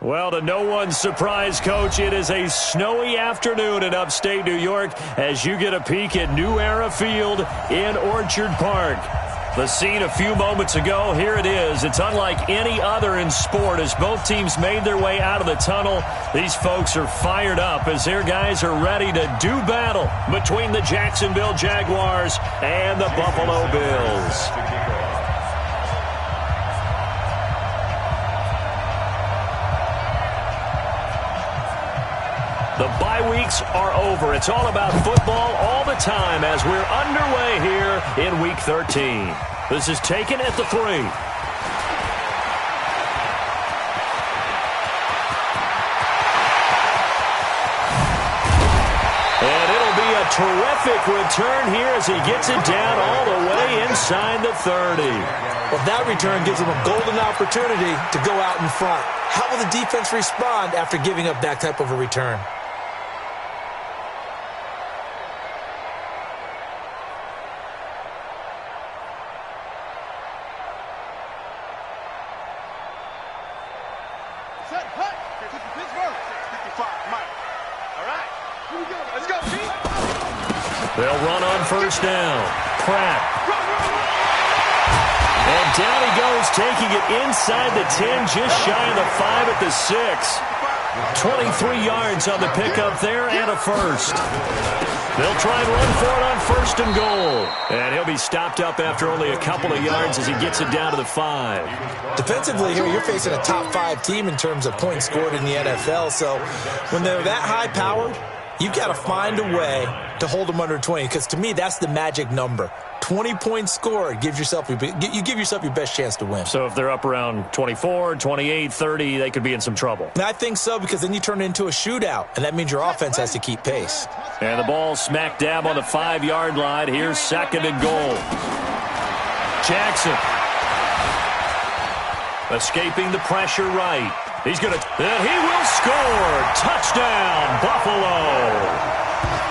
Well, to no one's surprise, Coach, it is a snowy afternoon in upstate New York as you get a peek at New Era Field in Orchard Park. The scene a few moments ago, here it is. It's unlike any other in sport as both teams made their way out of the tunnel. These folks are fired up as their guys are ready to do battle between the Jacksonville Jaguars and the Buffalo Bills. The bye weeks are over. It's all about football all the time as we're underway here in Week 13. This is taken at the 3. And it'll be a terrific return here as he gets it down all the way inside the 30. Well, that return gives him a golden opportunity to go out in front. How will the defense respond after giving up that type of a return? They'll run on first down. Pratt. And down he goes, taking it inside the 10, just shy of the 5 at the 6. 23 yards on the pickup there and a first. They'll try and run for it on first and goal. And he'll be stopped up after only a couple of yards as he gets it down to the 5. Defensively here, you're facing a top 5 team in terms of points scored in the NFL. So when they're that high-powered, you've got to find a way to hold them under 20, because to me, that's the magic number. 20 points scored, you give yourself your best chance to win. So if they're up around 24, 28, 30, they could be in some trouble. And I think so, because then you turn it into a shootout, and that means your offense has to keep pace. And the ball smack dab on the 5-yard line. Here's second and goal. Jackson. Escaping the pressure right. He's going to, and he will score. Touchdown, Buffalo.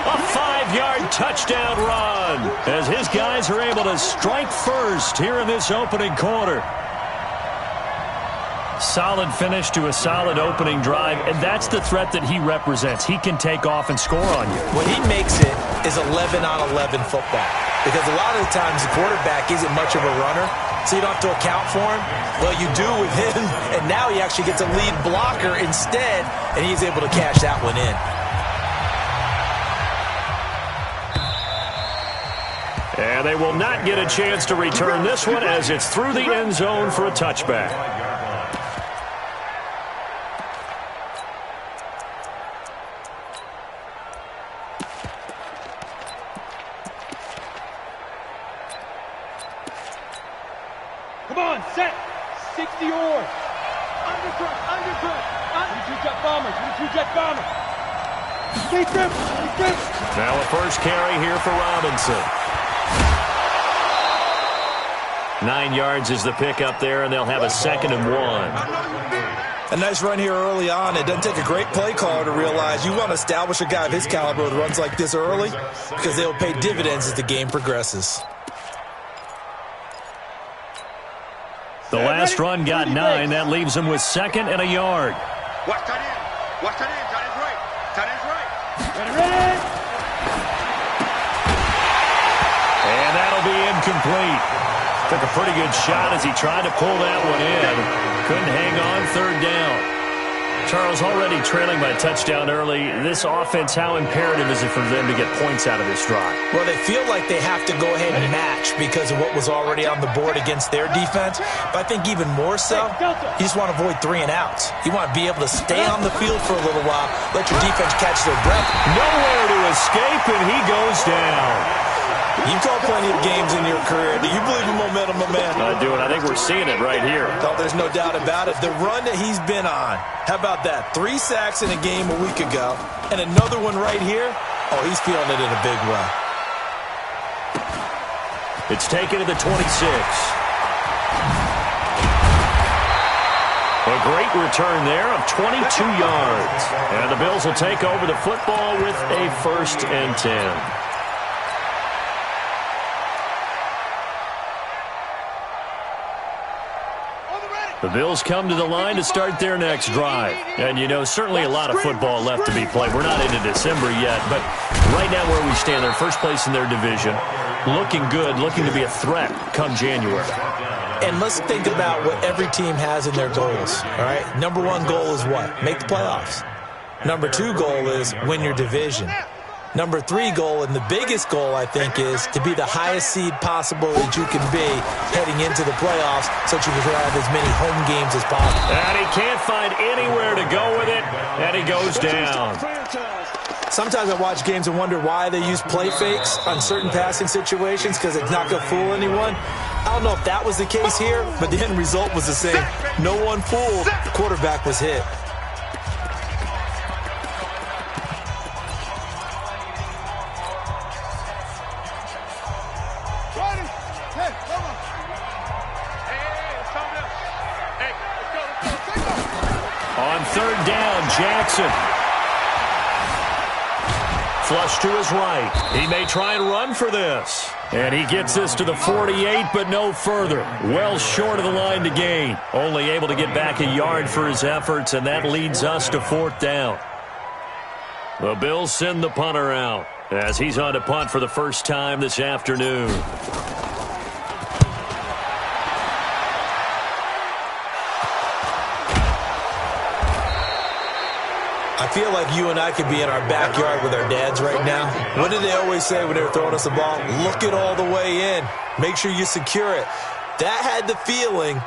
A 5-yard touchdown run as his guys are able to strike first here in this opening quarter. Solid finish to a solid opening drive, and that's the threat that he represents. He can take off and score on you. What he makes it is 11-on-11 football, because a lot of the times the quarterback isn't much of a runner, so you don't have to account for him. Well, you do with him, and now he actually gets a lead blocker instead, and he's able to cash that one in. And they will not get a chance to return this one as it's through the end zone for a touchback. Come on, set. 60 yards. Undercut. 22-jet bombers. 22-jet bombers. Stay grip. Now a first carry here for Robinson. 9 yards is the pickup there, and they'll have a 2nd and 1. A nice run here early on. It doesn't take a great play caller to realize you want to establish a guy of his caliber that runs like this early, because they'll pay dividends as the game progresses. The last run got 9. That leaves him with 2nd and a yard. Watch tight end. Tight end's right. Ready. And that'll be incomplete. Took a pretty good shot as he tried to pull that one in. Couldn't hang on, 3rd down. Charles, already trailing by a touchdown early. This offense, how imperative is it for them to get points out of this drive? Well, they feel like they have to go ahead and match because of what was already on the board against their defense. But I think even more so, you just want to avoid 3 and outs. You want to be able to stay on the field for a little while, let your defense catch their breath. Nowhere to escape, and he goes down. You've called plenty of games in your career. Do you believe in momentum, my man? I do, and I think we're seeing it right here. Oh, there's no doubt about it. The run that he's been on, how about that? 3 sacks in a game a week ago, and another one right here. Oh, he's feeling it in a big way. It's taken to the 26. A great return there of 22 yards. And the Bills will take over the football with a 1st and 10. The Bills come to the line to start their next drive. And, you know, certainly a lot of football left to be played. We're not into December yet, but right now where we stand, they're first place in their division. Looking good, looking to be a threat come January. And let's think about what every team has in their goals, all right? Number one goal is what? Make the playoffs. Number two goal is win your division. Number three goal, and the biggest goal, I think, is to be the highest seed possible that you can be heading into the playoffs so that you can have as many home games as possible. And he can't find anywhere to go with it, and he goes down. Sometimes I watch games and wonder why they use play fakes on certain passing situations because it's not going to fool anyone. I don't know if that was the case here, but the end result was the same. No one fooled. The quarterback was hit. On third down, Jackson. Flush to his right. He may try and run for this. And he gets this to the 48, but no further. Well short of the line to gain. Only able to get back a yard for his efforts, and that leads us to fourth down. The Bills send the punter out as he's on to punt for the first time this afternoon. I feel like you and I could be in our backyard with our dads right now. What did they always say when they were throwing us the ball? Look it all the way in. Make sure you secure it. That had the feeling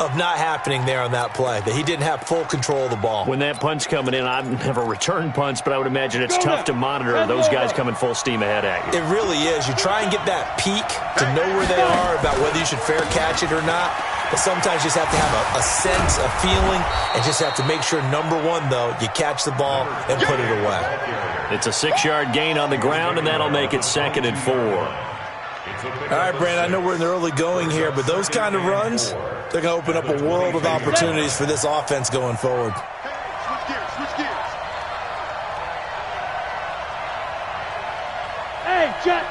of not happening there on that play, that he didn't have full control of the ball. When that punt's coming in, I've never returned punts, but I would imagine it's tough to monitor those guys coming full steam ahead at you. It really is. You try and get that peek to know where they are, about whether you should fair catch it or not. But sometimes you just have to have a sense, a feeling, and just have to make sure, number one, though, you catch the ball and put it away. It's a 6-yard gain on the ground, and that'll make it 2nd and 4. All right, Brandon, I know we're in the early going here, but those kind of runs, they're going to open up a world of opportunities for this offense going forward. Switch gears. Hey, Jack.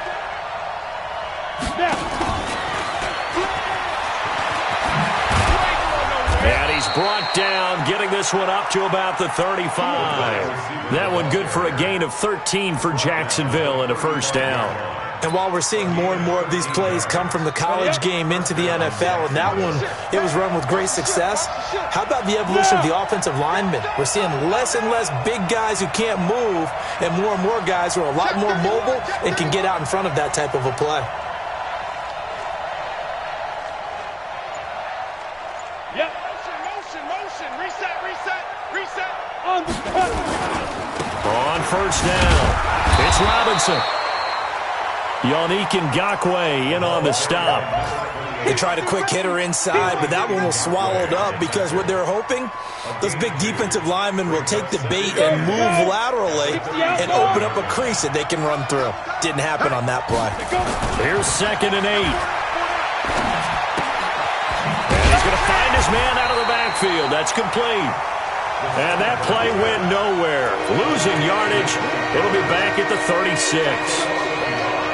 Now. And he's brought down, getting this one up to about the 35. That one good for a gain of 13 for Jacksonville and a first down. And while we're seeing more and more of these plays come from the college game into the NFL, and that one, it was run with great success, how about the evolution of the offensive linemen? We're seeing less and less big guys who can't move and more guys who are a lot more mobile and can get out in front of that type of a play. Yep. Motion. Reset. On first down, it's Robinson. Yannick Ngakoue in on the stop. They tried a quick hitter inside, but that one was swallowed up because what they're hoping, those big defensive linemen will take the bait and move laterally and open up a crease that they can run through. Didn't happen on that play. Here's 2nd and 8. And he's going to find his man out of the backfield. That's complete. And that play went nowhere. Losing yardage. It'll be back at the 36.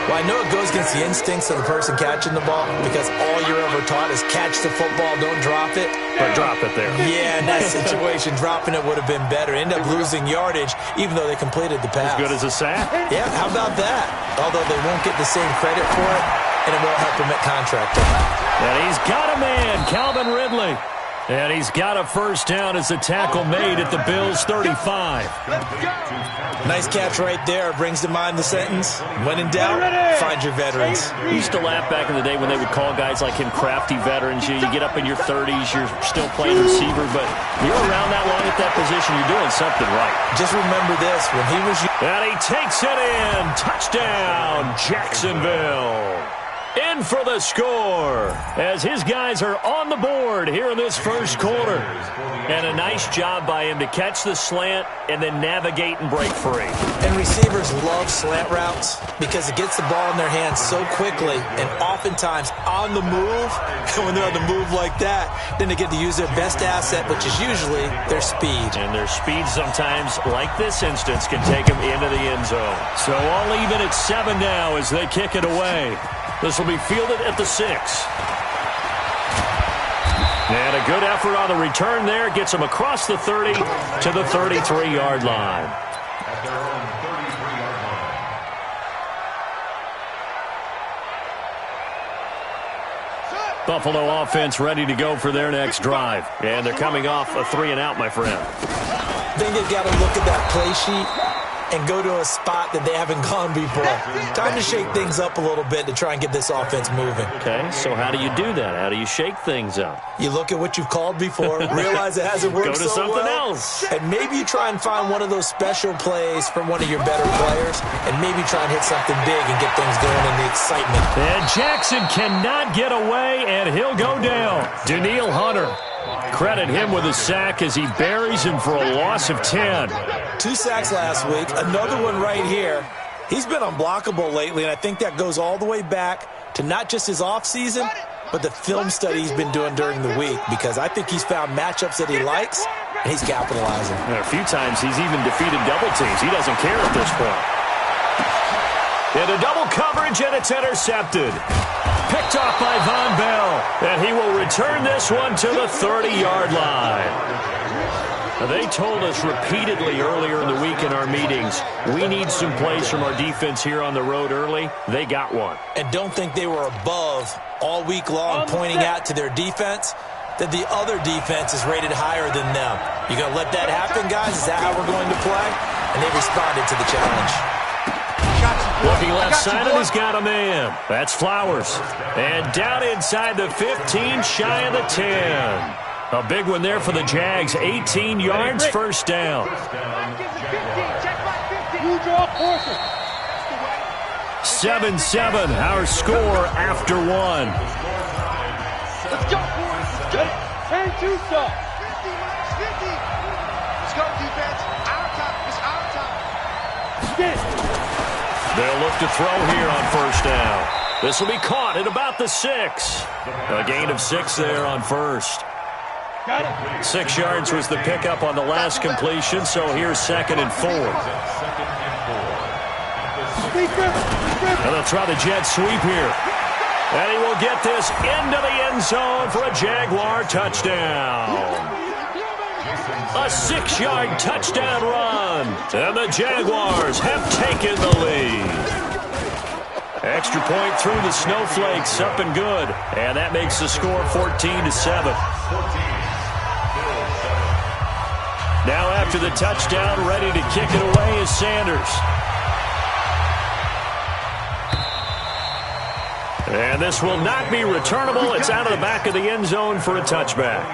Well, I know it goes against the instincts of the person catching the ball because all you're ever taught is catch the football, don't drop it. But drop it there. Yeah, in that situation, dropping it would have been better. End up losing yardage, even though they completed the pass. As good as a sack? Yeah, how about that? Although they won't get the same credit for it, and it won't help them at contract time. And he's got a man, Calvin Ridley. And he's got a first down as the tackle made at the Bills' 35. Nice catch right there. Brings to mind the sentence, when in doubt, find your veterans. We used to laugh back in the day when they would call guys like him crafty veterans. You get up in your 30s, you're still playing receiver, but you're around that long at that position, you're doing something right. Just remember this, when he was... And he takes it in. Touchdown, Jacksonville. In for the score as his guys are on the board here in this first quarter. And a nice job by him to catch the slant and then navigate and break free. And receivers love slant routes because it gets the ball in their hands so quickly and oftentimes on the move. And when they're on the move like that, then they get to use their best asset, which is usually their speed. And their speed sometimes, like this instance, can take them into the end zone. So all even at 7 now as they kick it away. This will be fielded at the 6. And a good effort on the return there. Gets him across the 30 to the 33-yard line. At their own 33-yard line. Buffalo offense ready to go for their next drive. And they're coming off a 3-and-out, my friend. I think they've got to look at that play sheet and go to a spot that they haven't gone before. Time to shake things up a little bit to try and get this offense moving. Okay, so how do you do that? How do you shake things up? You look at what you've called before, realize it hasn't worked so well. Go to something else. And maybe you try and find one of those special plays from one of your better players, and maybe try and hit something big and get things going in the excitement. And Jackson cannot get away, and he'll go down. Daniil Hunter. Credit him with a sack as he buries him for a loss of 10. 2 sacks last week, another one right here. He's been unblockable lately, and I think that goes all the way back to not just his offseason, but the film study he's been doing during the week, because I think he's found matchups that he likes, and he's capitalizing. And a few times he's even defeated double teams. He doesn't care at this point. Into double coverage, and it's intercepted. Picked off by Von Bell, and he will return this one to the 30-yard line. Now, they told us repeatedly earlier in the week in our meetings, we need some plays from our defense here on the road early. They got one. And don't think they were above all week long pointing out to their defense that the other defense is rated higher than them. You going to let that happen, guys? Is that how we're going to play? And they responded to the challenge. Looking left side, and he's got a man. That's Flowers. And down inside the 15, shy of the 10. A big one there for the Jags. 18 yards, first down. 7-7, our score after one. Let's go. Get it. 10-2 stop. 50. Let's go, defense. Our time. It's our time. Get it. They'll look to throw here on first down. This will be caught at about the 6. A gain of 6 there on first. 6 yards was the pickup on the last completion, so here's 2nd and 4. Now they'll try the jet sweep here. And he will get this into the end zone for a Jaguar touchdown. A 6-yard touchdown run. And the Jaguars have taken the lead. Extra point through the snowflakes, up and good. And that makes the score 14-7. Now after the touchdown, ready to kick it away is Sanders. And this will not be returnable. It's out of the back of the end zone for a touchback.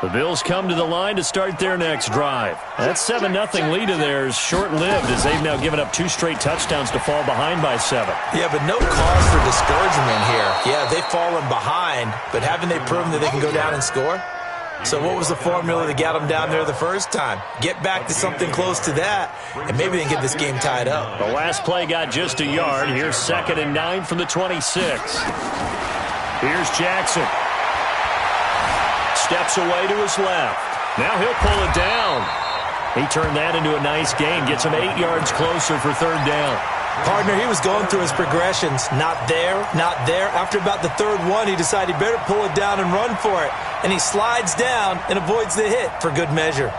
The Bills come to the line to start their next drive. That 7-0 lead of theirs short-lived as they've now given up 2 straight touchdowns to fall behind by 7. Yeah, but no cause for discouragement here. Yeah, they've fallen behind, but haven't they proven that they can go down and score? So what was the formula that got them down there the first time? Get back to something close to that, and maybe they can get this game tied up. The last play got just a yard. Here's 2nd and 9 from the 26. Here's Jackson. Steps away to his left. Now he'll pull it down. He turned that into a nice gain. Gets him 8 yards closer for 3rd down. Partner, he was going through his progressions. Not there, not there. After about the 3rd one, he decided he better pull it down and run for it. And he slides down and avoids the hit for good measure.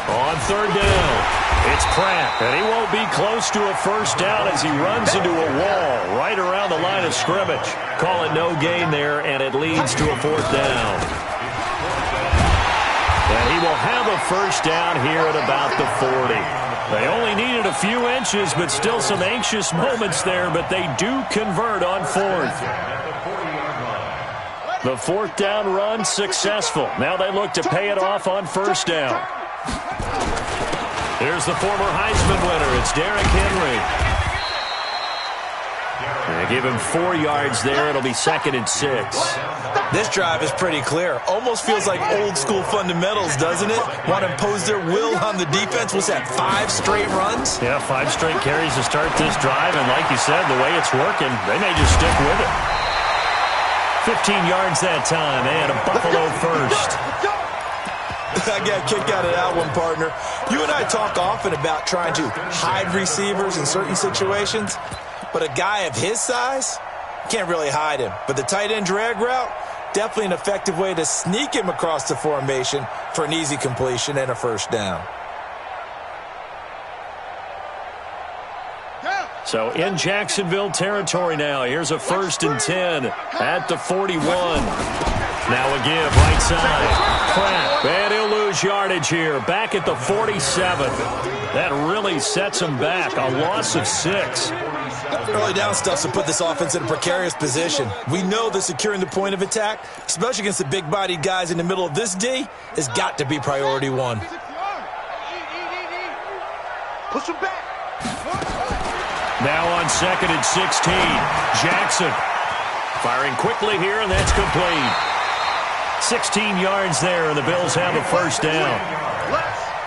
On 3rd down, it's Pratt, and he won't be close to a first down as he runs into a wall right around the line of scrimmage. Call it no gain there, and it leads to a 4th down. And he will have a first down here at about the 40. They only needed a few inches, but still some anxious moments there, but they do convert on 4th. The 4th down run successful. Now they look to pay it off on first down. Here's the former Heisman winner. It's Derrick Henry. They give him 4 yards there. It'll be 2nd and 6. This drive is pretty clear. Almost feels like old school fundamentals, doesn't it? Want to impose their will on the defense. Was that 5 straight runs? Yeah, 5 straight carries to start this drive. And like you said, the way it's working, they may just stick with it. 15 yards that time, and a Buffalo first. I got a kick out of that one, partner. You and I talk often about trying to hide receivers in certain situations, but a guy of his size can't really hide him. But the tight end drag route, definitely an effective way to sneak him across the formation for an easy completion and a first down. So in Jacksonville territory now. Here's a 1st and 10 at the 41. Now a give right side. Pratt. And he'll lose yardage here. Back at the 47. That really sets him back. A loss of 6. Early down stuff to put this offense in a precarious position. We know that securing the point of attack, especially against the big-bodied guys in the middle of this D, has got to be priority one. Push him back. Now on 2nd and 16. Jackson firing quickly here, and that's complete. 16 yards there, and the Bills have a first down.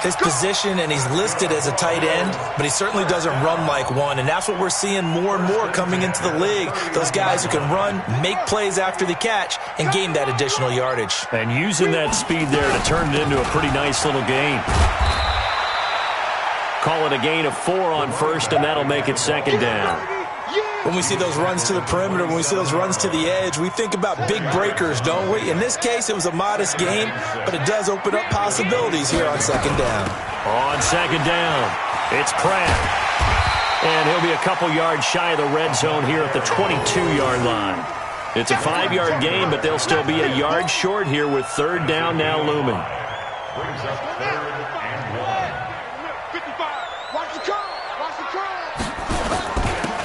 His position, and he's listed as a tight end, but he certainly doesn't run like one, and that's what we're seeing more and more coming into the league. Those guys who can run, make plays after the catch, and gain that additional yardage. And using that speed there to turn it into a pretty nice little gain. Call it a gain of 4 on first, and that'll make it 2nd down. When we see those runs to the perimeter, when we see those runs to the edge, we think about big breakers, don't we? In this case, it was a modest gain, but it does open up possibilities here on 2nd down. On 2nd down, it's Pratt. And he'll be a couple yards shy of the red zone here at the 22-yard line. It's a 5-yard gain, but they'll still be a yard short here with 3rd down now looming. Brings up 3rd and 1. 55. Watch the curl. Watch the curl.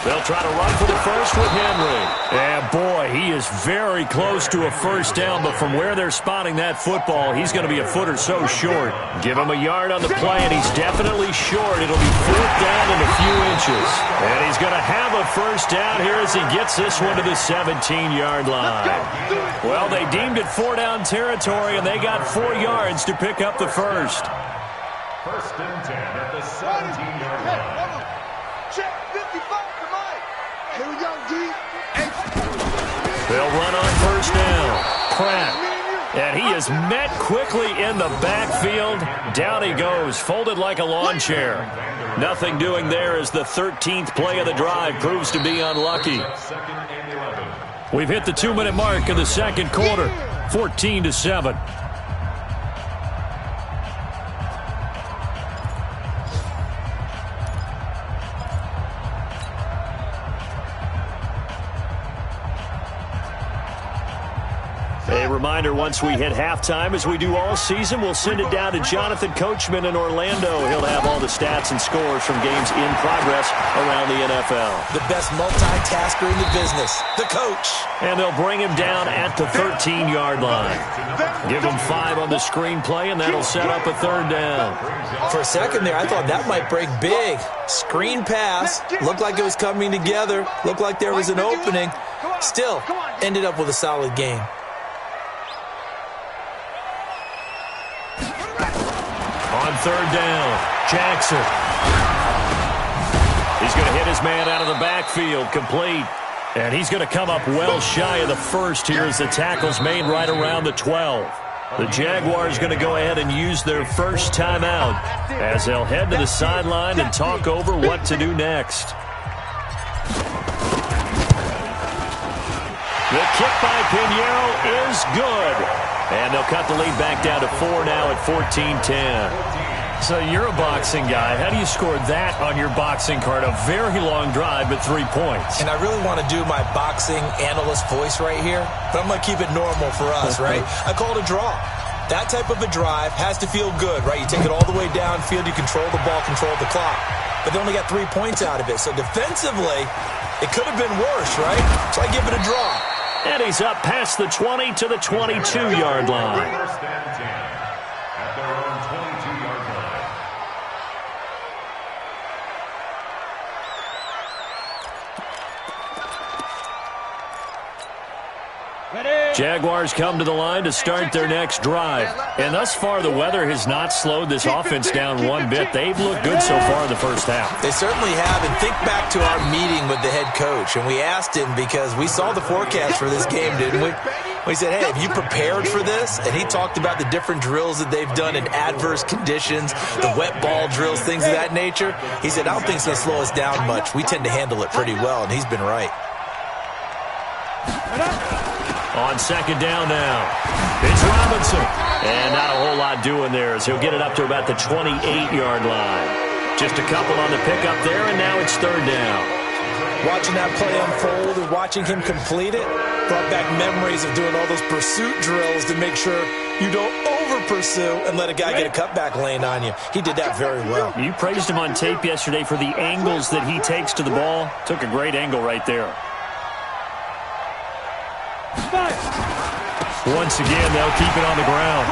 They'll try to run for the first with Henry. And boy, he is very close to a first down, but from where they're spotting that football, he's going to be a foot or so short. Give him a yard on the play, and he's definitely short. It'll be 4th down in a few inches. And he's going to have a first down here as he gets this one to the 17-yard line. Well, they deemed it 4-down territory, and they got 4 yards to pick up the first. 1st and 10 at the 17-yard line. Check 55 tonight. Here we go, D. They'll run on first down. Pratt. And he is met quickly in the backfield. Down he goes, folded like a lawn chair. Nothing doing there as the 13th play of the drive proves to be unlucky. We've hit the 2-minute mark in the second quarter. 14-7. A reminder, once we hit halftime, as we do all season, we'll send it down to Jonathan Coachman in Orlando. He'll have all the stats and scores from games in progress around the NFL. The best multitasker in the business, the coach. And they'll bring him down at the 13-yard line. Give him 5 on the screenplay, and that'll set up a 3rd down. For a second there, I thought that might break big. Screen pass, looked like it was coming together, looked like there was an opening. Still, ended up with a solid game. On 3rd down, Jackson. He's going to hit his man out of the backfield, complete. And he's going to come up well shy of the first here as the tackle's made right around the 12. The Jaguars going to go ahead and use their first timeout as they'll head to the sideline and talk over what to do next. The kick by Pinheiro is good. And they'll cut the lead back down to 4 now at 14-10. So you're a boxing guy. How do you score that on your boxing card? A very long drive, but 3 points. And I really want to do my boxing analyst voice right here, but I'm going to keep it normal for us, right? I call it a draw. That type of a drive has to feel good, right? You take it all the way downfield, you control the ball, control the clock. But they only got 3 points out of it. So defensively, it could have been worse, right? So I give it a draw. And he's up past the 20 to the 22-yard line. 1st and 10 at their own 22-yard line. Jaguars come to the line to start their next drive. And thus far, the weather has not slowed this offense down one bit. They've looked good so far in the first half. They certainly have. And think back to our meeting with the head coach. And we asked him because we saw the forecast for this game, didn't we? He said, hey, have you prepared for this? And he talked about the different drills that they've done in adverse conditions, the wet ball drills, things of that nature. He said, I don't think it's going to slow us down much. We tend to handle it pretty well, and he's been right. On second down now, it's Robinson. And not a whole lot doing there as he'll get it up to about the 28-yard line. Just a couple on the pickup there, and now it's third down. Watching that play unfold and watching him complete it brought back memories of doing all those pursuit drills to make sure you don't over-pursue and let a guy get a cutback lane on you. He did that very well. You praised him on tape yesterday for the angles that he takes to the ball. Took a great angle right there. Once again, they'll keep it on the ground.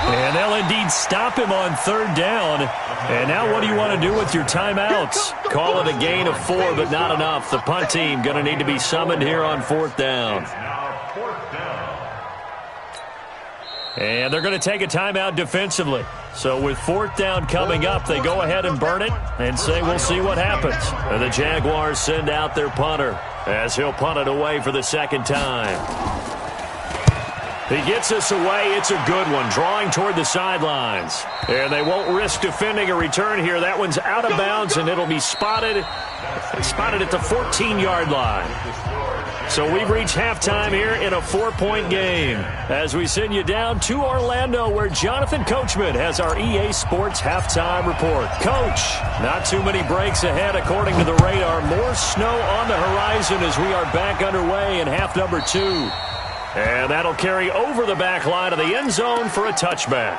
And they'll indeed stop him on third down. And now what do you want to do with your timeouts? Call it a gain of 4, but not enough. The punt team going to need to be summoned here on fourth down. And they're going to take a timeout defensively. So with fourth down coming up, they go ahead and burn it and say we'll see what happens. And the Jaguars send out their punter as he'll punt it away for the second time. He gets us away. It's a good one, drawing toward the sidelines. And they won't risk defending a return here. That one's out of bounds, and it'll be spotted at the 14-yard line. So we've reached halftime here in a 4-point game as we send you down to Orlando where Jonathan Coachman has our EA Sports halftime report. Coach, not too many breaks ahead according to the radar. More snow on the horizon as we are back underway in half number 2. And that'll carry over the back line of the end zone for a touchback.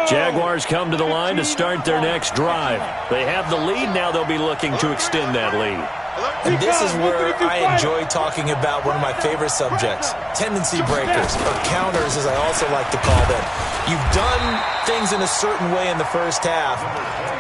Jaguars come to the line to start their next drive. They have the lead. Now they'll be looking to extend that lead. And this is where I enjoy talking about one of my favorite subjects, tendency breakers, or counters as I also like to call them. You've done things in a certain way in the first half,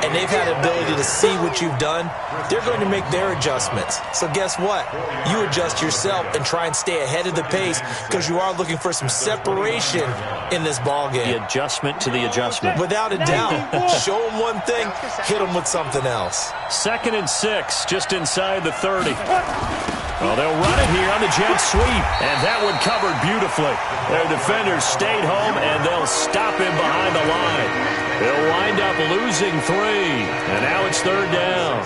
and they've had the ability to see what you've done. They're going to make their adjustments. So guess what? You adjust yourself and try and stay ahead of the pace because you are looking for some separation in this ball game. The adjustment to the adjustment. Without a doubt. Show them one thing, hit them with something else. 2nd and 6, just inside the 30. Well, they'll run it here on the jet sweep, and that one covered beautifully. Their defenders stayed home, and they'll stop him behind the line. They'll wind up losing 3, and now it's third down.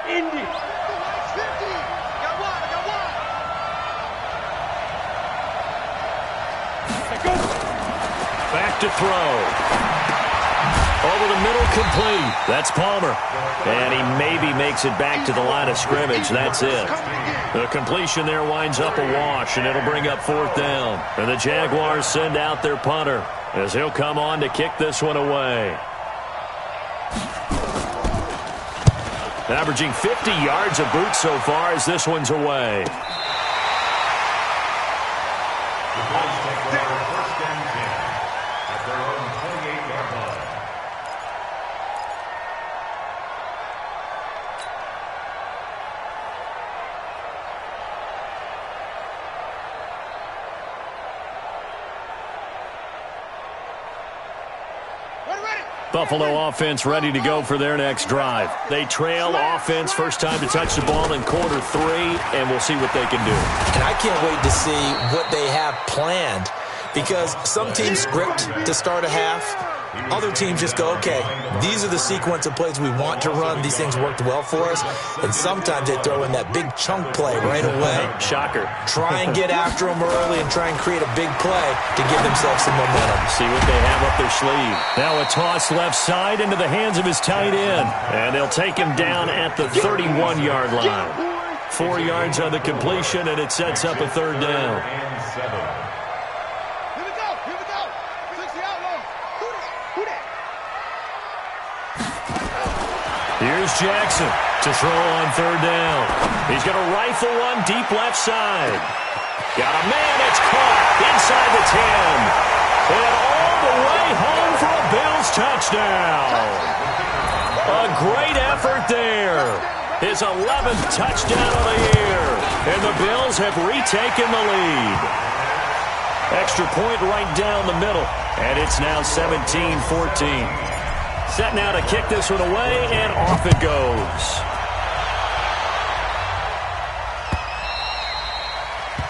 Indy. Back to throw. Over the middle, complete. That's Palmer. And he maybe makes it back to the line of scrimmage. That's it. The completion there winds up a wash, and it'll bring up fourth down. And the Jaguars send out their punter as he'll come on to kick this one away. Averaging 50 yards a boot so far as this one's away. Buffalo offense ready to go for their next drive. They trail offense, first time to touch the ball in quarter 3, and we'll see what they can do. And I can't wait to see what they have planned because some teams script to start a half. Other teams just go, okay, these are the sequence of plays we want to run. These things worked well for us. And sometimes they throw in that big chunk play right away. Shocker. Try and get after them early and try and create a big play to give themselves some momentum. See what they have up their sleeve. Now a toss left side into the hands of his tight end. And they'll take him down at the 31-yard line. 4 yards on the completion, and it sets up a third down. Here's Jackson to throw on third down. He's going to rifle one deep left side. Got a man. It's caught inside the 10. And all the way home for a Bills touchdown. A great effort there. His 11th touchdown of the year. And the Bills have retaken the lead. Extra point right down the middle. And it's now 17-14. Set now to kick this one away, and off it goes.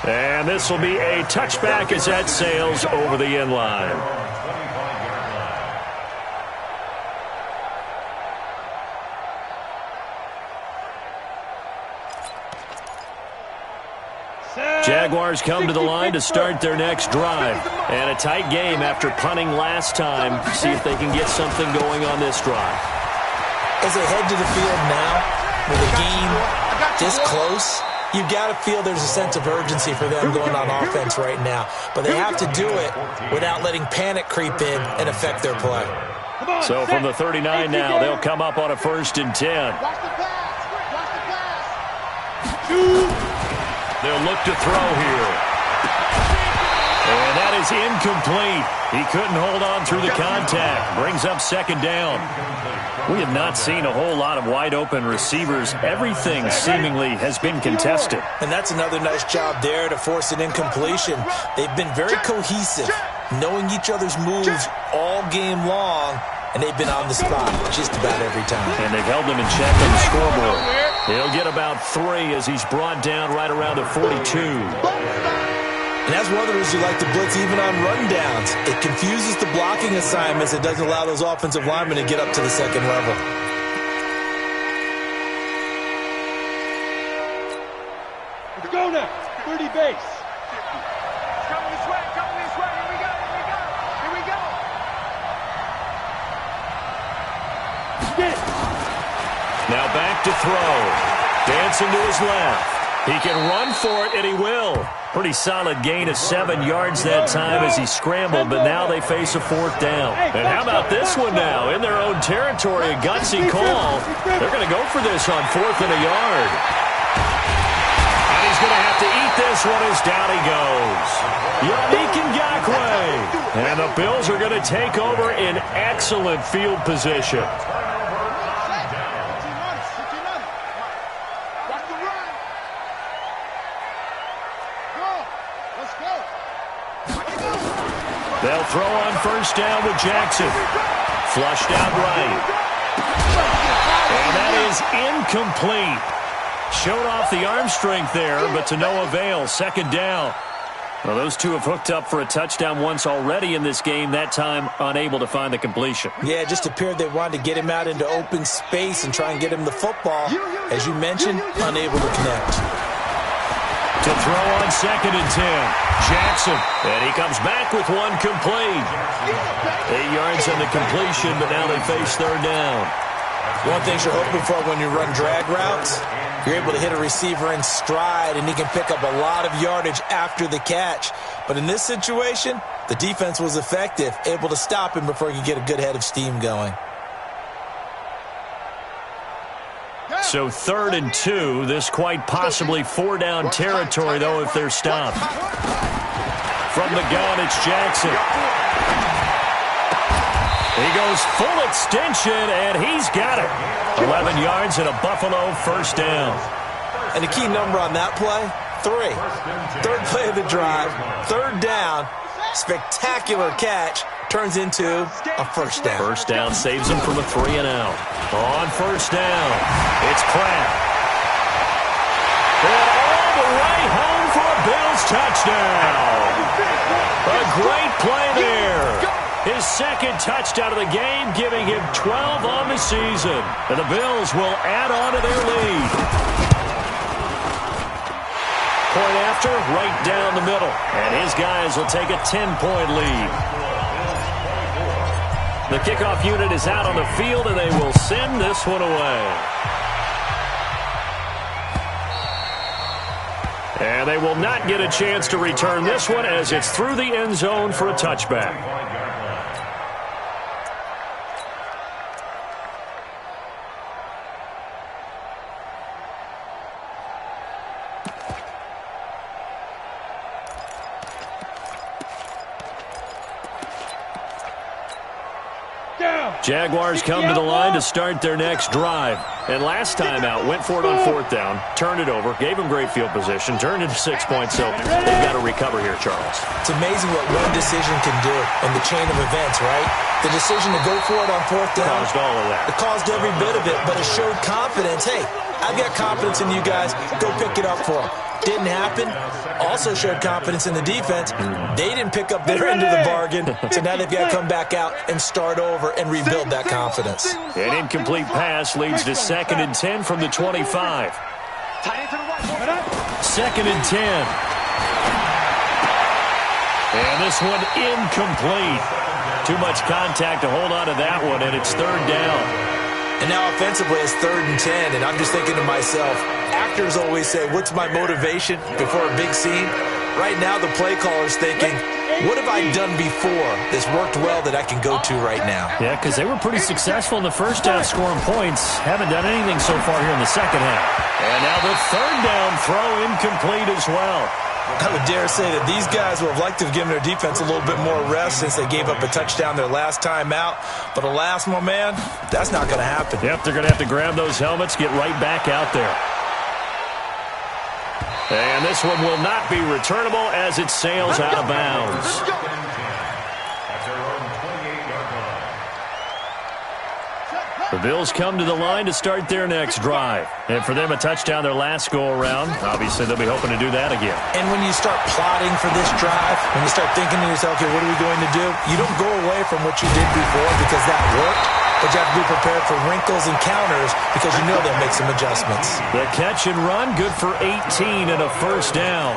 And this will be a touchback as that sails over the end line. Jaguars come to the line to start their next drive. And a tight game after punting last time. See if they can get something going on this drive. As they head to the field now, with a game this close, you've got to feel there's a sense of urgency for them going on offense right now. But they have to do it without letting panic creep in and affect their play. So from the 39 now, they'll come up on a 1st and 10. They'll look to throw here. And that is incomplete. He couldn't hold on through the contact. Brings up 2nd down. We have not seen a whole lot of wide-open receivers. Everything seemingly has been contested. And that's another nice job there to force an incompletion. They've been very cohesive, knowing each other's moves all game long, and they've been on the spot just about every time. And they've held him in check on the scoreboard. He'll get about 3 as he's brought down right around the 42. And that's one of the reasons you like to blitz even on rundowns. It confuses the blocking assignments. It doesn't allow those offensive linemen to get up to the 2nd level. Let's go now. 30 base. Coming this way. Here we go. Now back to throw. Dancing to his left. He can run for it, and he will. Pretty solid gain of 7 yards that time as he scrambled, but now they face a 4th down. And how about this one now? In their own territory, a gutsy call. They're going to go for this on 4th and a yard. And he's going to have to eat this one as down he goes. Yannick Ngakoue. And the Bills are going to take over in excellent field position. They'll throw on 1st down with Jackson. Flushed out right. And that is incomplete. Showed off the arm strength there, but to no avail. 2nd down. Well, those two have hooked up for a touchdown once already in this game, that time unable to find the completion. Yeah, it just appeared they wanted to get him out into open space and try and get him the football. As you mentioned, unable to connect. To throw on 2nd and 10. Jackson. And he comes back with one complete. 8 yards on the completion, but now they face 3rd down. One thing you're hoping for when you run drag routes, you're able to hit a receiver in stride, and he can pick up a lot of yardage after the catch. But in this situation, the defense was effective, able to stop him before he could get a good head of steam going. So 3rd and 2, this quite possibly 4-down territory, though, if they're stopped. From the gun, it's Jackson. He goes full extension, and he's got it. 11 yards and a Buffalo 1st down. And the key number on that play, 3. 3rd play of the drive, 3rd down, spectacular catch, turns into a 1st down. 1st down saves him from a 3 and out. On 1st down, it's Pratt. And all the way home for a Bills touchdown. A great play there. His 2nd touchdown of the game, giving him 12 on the season. And the Bills will add on to their lead. Point after, right down the middle. And his guys will take a 10-point lead. The kickoff unit is out on the field, and they will send this one away. And they will not get a chance to return this one as it's through the end zone for a touchback. Down. Jaguars come to the line to start their next drive. And last time out, went for it on 4th down, turned it over, gave them great field position, turned into 6 points, so they've got to recover here, Charles. It's amazing what one decision can do in the chain of events, right? The decision to go for it on 4th down. Caused all of that. It caused every bit of it, but it showed confidence. Hey, I've got confidence in you guys. Go pick it up for them. Didn't happen. Also showed confidence in the defense. They didn't pick up their end of the bargain, so now they've got to come back out and start over and rebuild that confidence. An incomplete pass leads to 2nd and 10 from the 25. 2nd and 10. And this one incomplete. Too much contact to hold on to that one, and it's 3rd down. And now offensively it's 3rd and 10, and I'm just thinking to myself, actors always say, what's my motivation before a big scene? Right now the play caller's thinking, what have I done before that's worked well that I can go to right now? Yeah, because they were pretty successful in the first half scoring points. Haven't done anything so far here in the second half. And now the 3rd down throw incomplete as well. I would dare say that these guys would have liked to have given their defense a little bit more rest since they gave up a touchdown their last time out. But alas, my man, that's not going to happen. Yep, they're going to have to grab those helmets, get right back out there. And this one will not be returnable as it sails out of bounds. The Bills come to the line to start their next drive. And for them, a touchdown their last go-around. Obviously, they'll be hoping to do that again. And when you start plotting for this drive, when you start thinking to yourself, okay, what are we going to do? You don't go away from what you did before because that worked. But you have to be prepared for wrinkles and counters because you know they'll make some adjustments. The catch and run, good for 18 and a 1st down.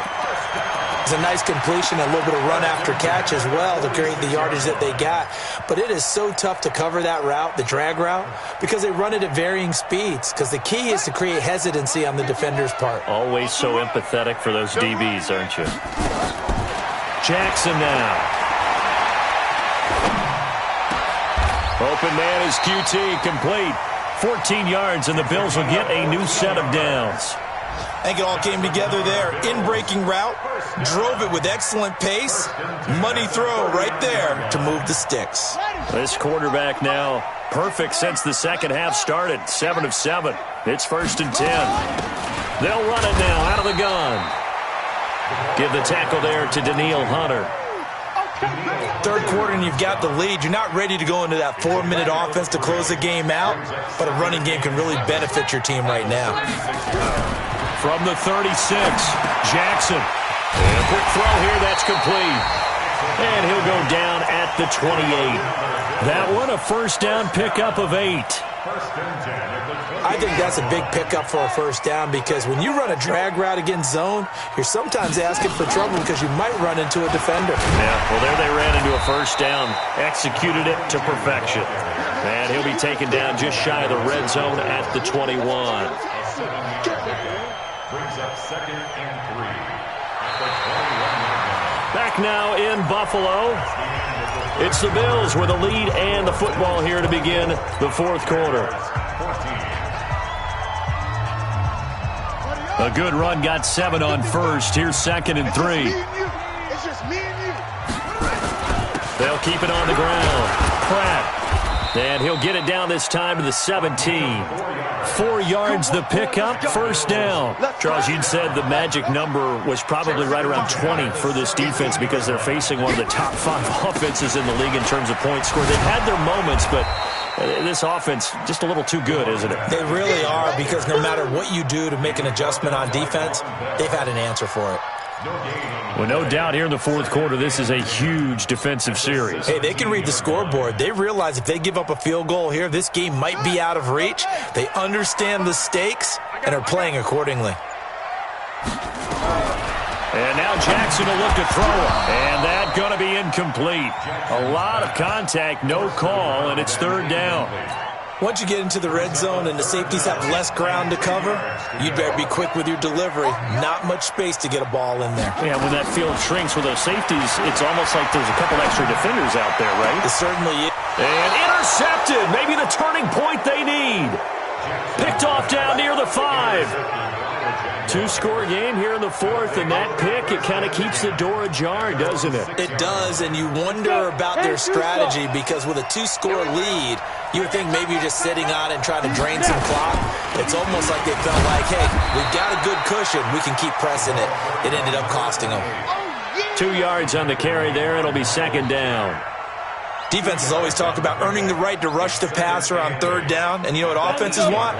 It's a nice completion, a little bit of run after catch as well to create the yardage that they got. But it is so tough to cover that route, the drag route, because they run it at varying speeds. Because the key is to create hesitancy on the defender's part. Always so empathetic for those DBs, aren't you? Jackson now. Open man is QT, complete. 14 yards, and the Bills will get a new set of downs. I think it all came together there. In-breaking route, drove it with excellent pace. Money throw right there to move the sticks. This quarterback now perfect since the second half started. 7 of 7. It's 1st and 10. They'll run it now out of the gun. Give the tackle there to Daniil Hunter. 3rd quarter and you've got the lead. You're not ready to go into that 4-minute offense to close the game out, but a running game can really benefit your team right now. From the 36, Jackson. And a quick throw here, that's complete. And he'll go down at the 28. That one, a 1st down pickup of 8. I think that's a big pickup for a 1st down because when you run a drag route against zone, you're sometimes asking for trouble because you might run into a defender. Yeah, well, there they ran into a 1st down, executed it to perfection. And he'll be taken down just shy of the red zone at the 21. Brings up 2nd and 3 at the 21. Back now in Buffalo. It's the Bills with a lead and the football here to begin the 4th quarter. A good run, got 7 on 1st. Here's 2nd and 3. It's just me and you. They'll keep it on the ground. Pratt. And he'll get it down this time to the 17. 4 yards the pickup, 1st down. Charles, you'd said the magic number was probably right around 20 for this defense because they're facing one of the top 5 offenses in the league in terms of points scored. They've had their moments, but this offense just a little too good, isn't it? They really are because no matter what you do to make an adjustment on defense, they've had an answer for it. Well, no doubt here in the 4th quarter, this is a huge defensive series. Hey, they can read the scoreboard. They realize if they give up a field goal here, this game might be out of reach. They understand the stakes and are playing accordingly. And now Jackson will look to throw it. And that's going to be incomplete. A lot of contact, no call, and it's 3rd down. Once you get into the red zone and the safeties have less ground to cover, you'd better be quick with your delivery. Not much space to get a ball in there. Yeah, when that field shrinks with those safeties, it's almost like there's a couple extra defenders out there, right? It certainly is. And intercepted. Maybe the turning point they need. Picked off down near the 5. two-score game here in the fourth, and that pick, it kind of keeps the door ajar, doesn't it? It does, and you wonder about their strategy because with a two-score lead, you would think maybe you're just sitting on it and trying to drain some clock. It's almost like they felt like, hey, we've got a good cushion. We can keep pressing it. It ended up costing them. 2 yards on the carry there. It'll be second down. Defenses always talk about earning the right to rush the passer on third down. And you know what offenses want?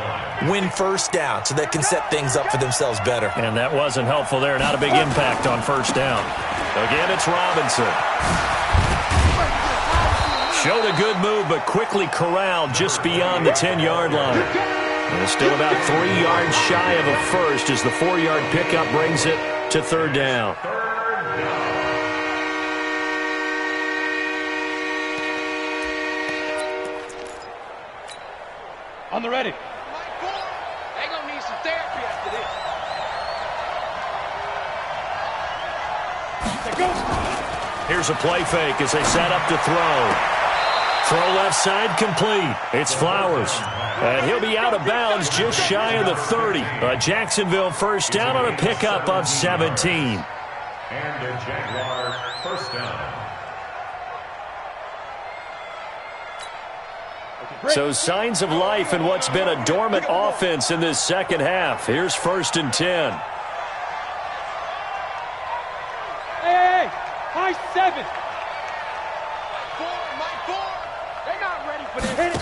Win first down so they can set things up for themselves better. And that wasn't helpful there. Not a big impact on first down. Again, it's Robinson. Showed a good move, but quickly corralled just beyond the 10-yard line. And still about 3 yards shy of a first as the 4-yard pickup brings it to third down. On the ready. They're going to need some therapy after this. Here's a play fake as they set up to throw. Throw left side complete. It's Flowers. And he'll be out of bounds just shy of the 30. A Jacksonville first down on a pickup of 17. And a Jaguar first down. So signs of life in what's been a dormant offense in this second half. Here's first and 10. Hey, high 7. They're not ready for this.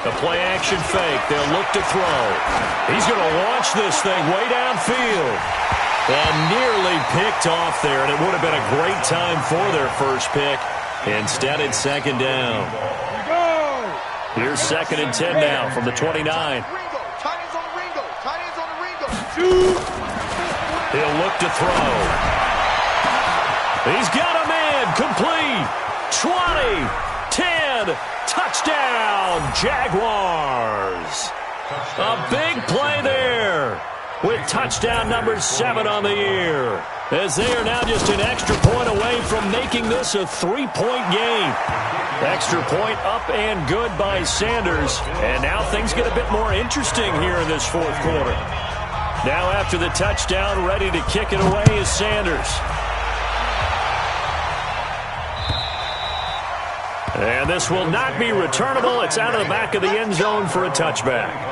A play action fake. They'll look to throw. He's going to launch this thing way downfield. And nearly picked off there, and it would have been a great time for their first pick. Instead, it's second down. Here's second and 10 now from the 29. He'll look to throw. He's got a man. Complete. 20, 10, touchdown, Jaguars. A big play there with touchdown number 7 on the year, as they are now just an extra point away from making this a 3-point game. Extra point up and good by Sanders. And now things get a bit more interesting here in this fourth quarter. Now after the touchdown, ready to kick it away is Sanders. And this will not be returnable. It's out of the back of the end zone for a touchback.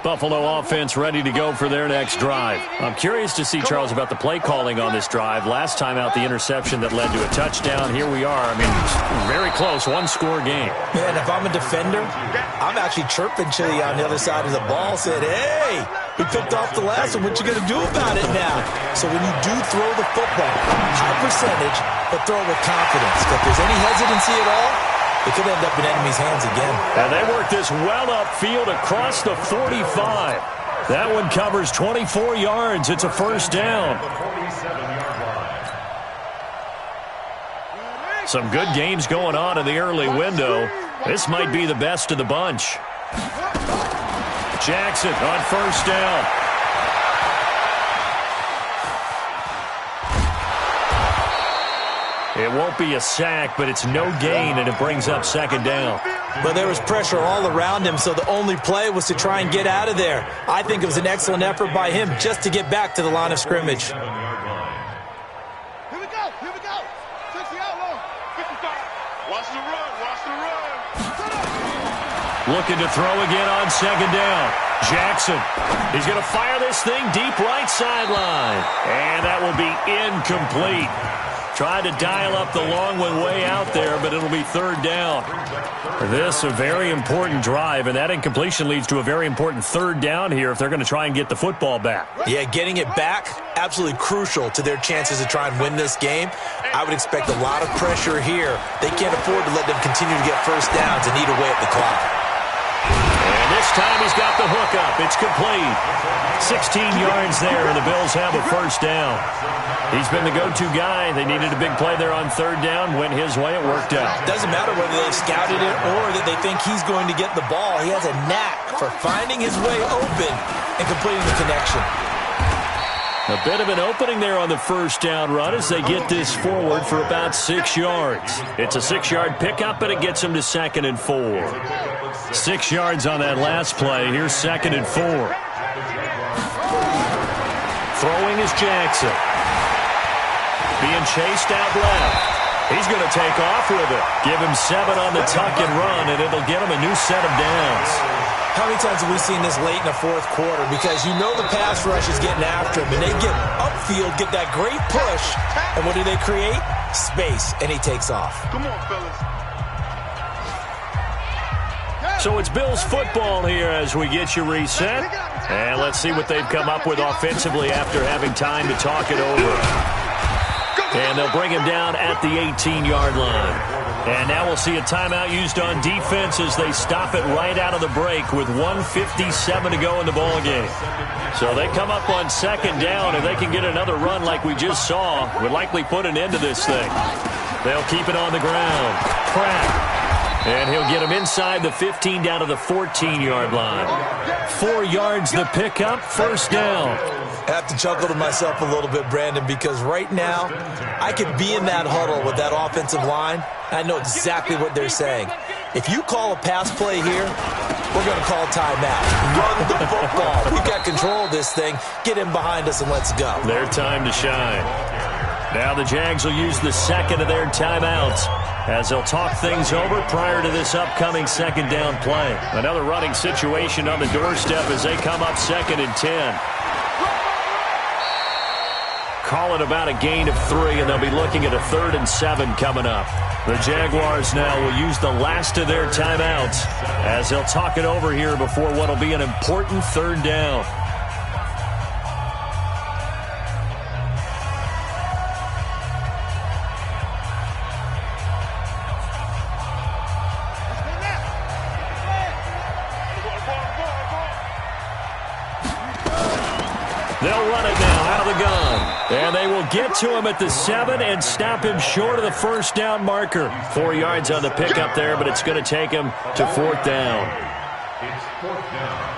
Buffalo offense ready to go for their next drive. I'm curious to see, Charles, about the play calling on this drive. Last time out, the interception that led to a touchdown. Here we are. I mean, very close, one-score game. Man, if I'm a defender, I'm actually chirping to you on the other side of the ball, saying, hey, we picked off the last one. What you going to do about it now? So when you do throw the football, high percentage, but throw it with confidence. If there's any hesitancy at all, it could end up in enemy's hands again. And they work this well upfield across the 45. That one covers 24 yards. It's a first down. Some good games going on in the early window. This might be the best of the bunch. Jackson on first down. It won't be a sack, but it's no gain, and it brings up second down. But there was pressure all around him, so the only play was to try and get out of there. I think it was an excellent effort by him just to get back to the line of scrimmage. Here we go. 60 outlaw. 55. Watch the run. Looking to throw again on second down. Jackson. He's going to fire this thing deep right sideline. And that will be incomplete. Tried to dial up the long one way out there, but it'll be third down. This a very important drive, and that incompletion leads to a very important third down here if they're going to try and get the football back. Yeah, getting it back, absolutely crucial to their chances to try and win this game. I would expect a lot of pressure here. They can't afford to let them continue to get first downs and eat away at the clock. And this time he's got the hook up. It's complete. 16 yards there, and the Bills have a first down. He's been the go-to guy. They needed a big play there on third down. Went his way. It worked out. Doesn't matter whether they've scouted it or that they think he's going to get the ball. He has a knack for finding his way open and completing the connection. A bit of an opening there on the first down run as they get this forward for about 6 yards. It's a 6-yard pickup, and it gets them to 2nd and 4. 6 yards on that last play. Here's 2nd and 4. Throwing is Jackson. Being chased out left. He's going to take off with it. Give him 7 on the tuck and run, and it'll get him a new set of downs. How many times have we seen this late in the fourth quarter? Because you know the pass rush is getting after him, and they get upfield, get that great push, and what do they create? Space, and he takes off. Come on, fellas. So it's Bills football here as we get you reset. And let's see what they've come up with offensively after having time to talk it over. And they'll bring him down at the 18-yard line. And now we'll see a timeout used on defense as they stop it right out of the break with 1:57 to go in the ballgame. So they come up on 2nd down. If they can get another run like we just saw, would likely put an end to this thing. They'll keep it on the ground. Pratt. And he'll get him inside the 15 down to the 14-yard line. 4 yards the pickup, 1st down. I have to chuckle to myself a little bit, Brandon, because right now I could be in that huddle with that offensive line. I know exactly what they're saying. If you call a pass play here, we're going to call a timeout. Run the football. We've got control of this thing. Get in behind us and let's go. Their time to shine. Now the Jags will use the 2nd of their timeouts as they'll talk things over prior to this upcoming 2nd down play. Another running situation on the doorstep as they come up 2nd and 10. Call it about a gain of 3, and they'll be looking at a 3rd and 7 coming up. The Jaguars now will use the last of their timeouts as they'll talk it over here before what will be an important 3rd down. They'll run it now out of the gun. And they will get to him at the 7 and stop him short of the 1st down marker. 4 yards on the pickup there, but it's going to take him to 4th down. It's 4th down.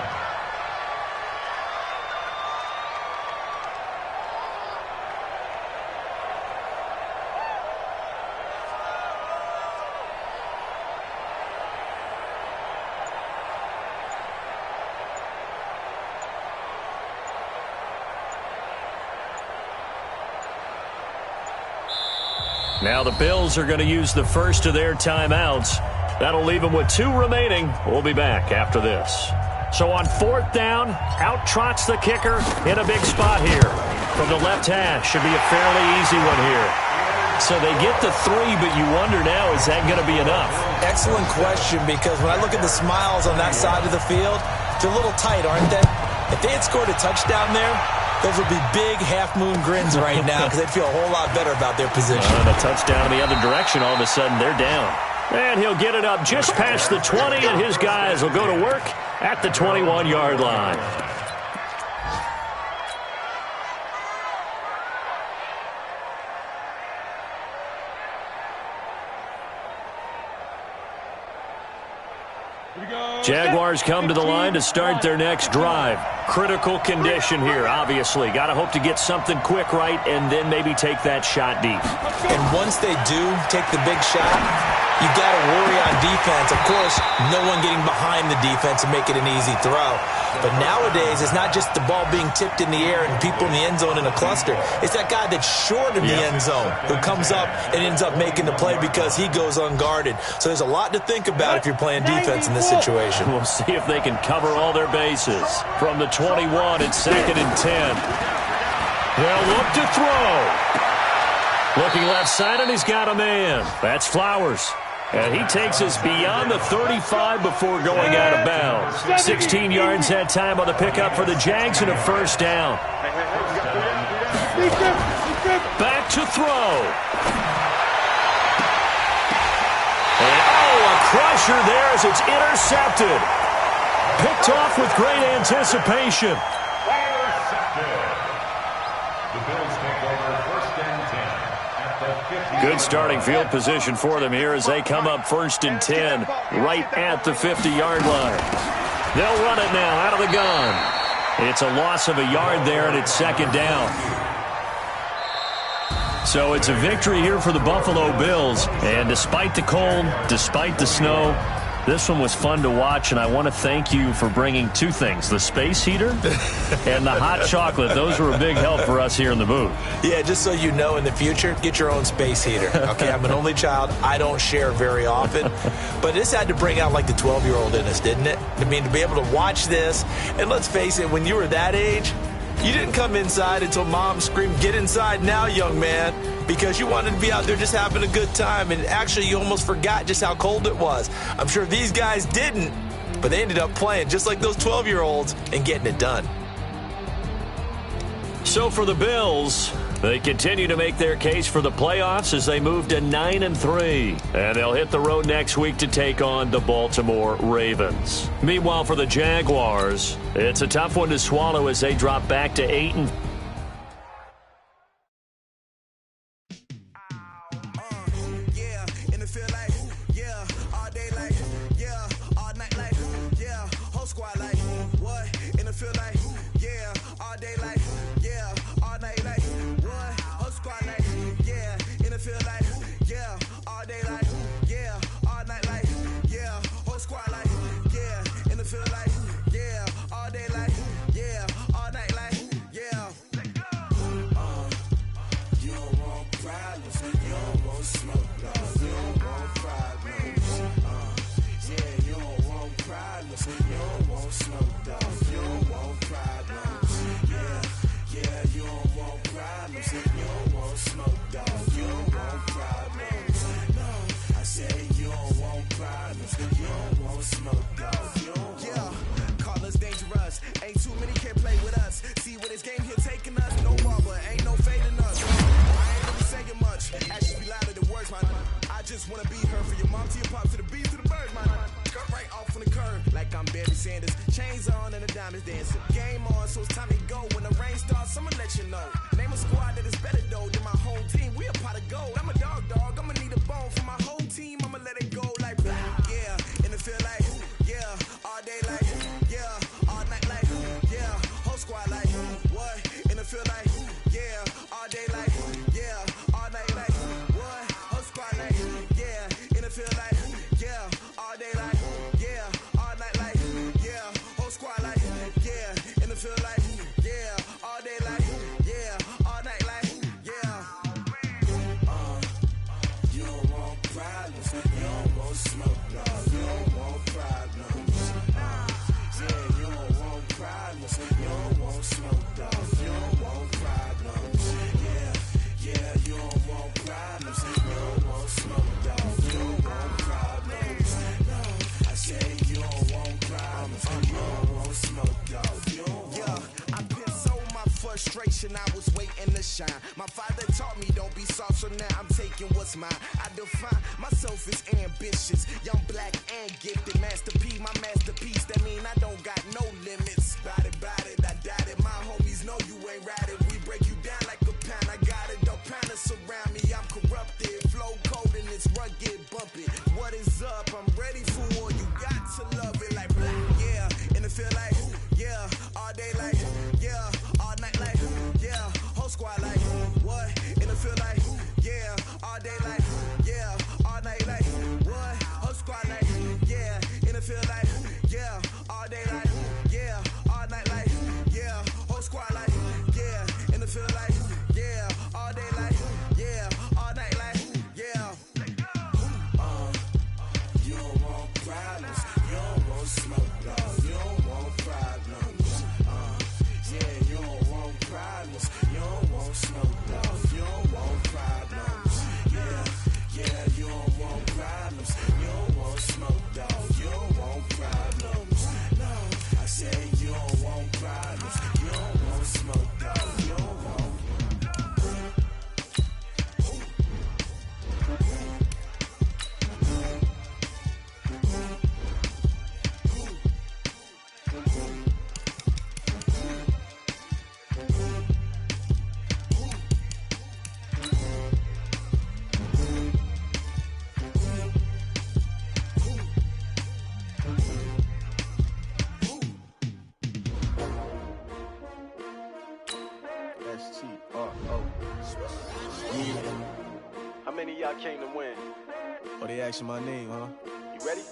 Now the Bills are going to use the 1st of their timeouts. That'll leave them with 2 remaining. We'll be back after this. So on 4th down, out trots the kicker in a big spot here. From the left hash, should be a fairly easy one here. So they get the 3, but you wonder now, is that going to be enough? Excellent question, because when I look at the smiles on that side of the field, they're a little tight, aren't they? If they had scored a touchdown there, those would be big half-moon grins right now because they'd feel a whole lot better about their position. And a touchdown in the other direction, all of a sudden they're down. And he'll get it up just past the 20, and his guys will go to work at the 21-yard line. Jaguars come to the line to start their next drive. Critical condition here, obviously. Got to hope to get something quick right and then maybe take that shot deep. And once they do take the big shot, you got to worry on defense. Of course, no one getting behind the defense and make it an easy throw. But nowadays, it's not just the ball being tipped in the air and people in the end zone in a cluster. It's that guy that's short in the end zone who comes up and ends up making the play because he goes unguarded. So there's a lot to think about if you're playing defense in this situation. We'll see if they can cover all their bases. From the 21, it's 2nd and 10. They'll look to throw. Looking left side, and he's got a man. That's Flowers. And he takes us beyond the 35 before going out of bounds. 16 yards that time on the pickup for the Jags and a 1st down. Back to throw. And a crusher there as it's intercepted. Picked off with great anticipation. The Bills take over 1st and 10 at the 50. Good starting field position for them here as they come up 1st and 10 right at the 50-yard line. They'll run it now out of the gun. It's a loss of a yard there, and it's second down. So it's a victory here for the Buffalo Bills. And despite the cold, despite the snow, this one was fun to watch, and I want to thank you for bringing two things, the space heater and the hot chocolate. Those were a big help for us here in the booth. Yeah, just so you know, in the future, get your own space heater. Okay, I'm an only child. I don't share very often. But this had to bring out, like, the 12-year-old in us, didn't it? I mean, to be able to watch this, and let's face it, when you were that age, you didn't come inside until Mom screamed, "Get inside now, young man," because you wanted to be out there just having a good time, and actually you almost forgot just how cold it was. I'm sure these guys didn't, but they ended up playing just like those 12-year-olds and getting it done. So for the Bills, they continue to make their case for the playoffs as they move to 9-3. And they'll hit the road next week to take on the Baltimore Ravens. Meanwhile, for the Jaguars, it's a tough one to swallow as they drop back to 8-4. I was waiting to shine. My father taught me don't be soft, so now I'm taking what's mine. I define myself as ambitious, young, black, and gifted. Master P, my masterpiece. That mean I don't got no limits. Bout it, I doubt it. My homies know you ain't ratted. We break you down like a pound. I got it, don't pound us around me. I'm corrupted, flow cold and it's rugged, bumpy. What is up? I'm ready for war. You got to love it like black, yeah. And it feel like, yeah, all day like, yeah, all night like, yeah, whole squad like, what? And it feel like, yeah, all day like, yeah, all night like, what? Whole squad like, yeah, and it feel like, yeah, all day like, yeah, all night like, yeah, whole squad like, yeah, and it feel like, yeah, all day like, yeah, all night like, yeah. You don't want problems, you don't want smoke, dog, you don't want problems. Yeah, you don't want problems, you don't want smoke, dog, you don't want problems. Yeah, you don't want problems, you don't want smoke, dog, you don't want problems. No, I said you don't want problems, you don't want smoke, dog, you don't want. I came to win. Oh, they asking my name, huh? You ready?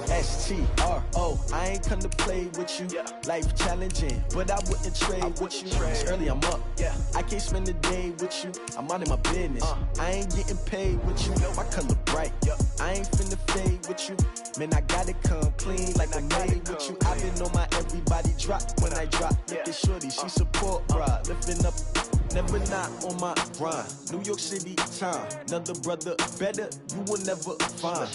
S-T-R-O, I ain't come to play with you. Yeah. Life challenging, but I wouldn't trade with you. It's early, I'm up. Yeah. I can't spend the day with you. I'm out of my business. I ain't getting paid with you. My color bright. I ain't finna fade with you. Man, I gotta come clean like I'm made with you. I've been on my everybody drop when I drop. Look at shorty, she support ride. Lifting up, never not on my grind. New York City time. Another brother better, you will never find.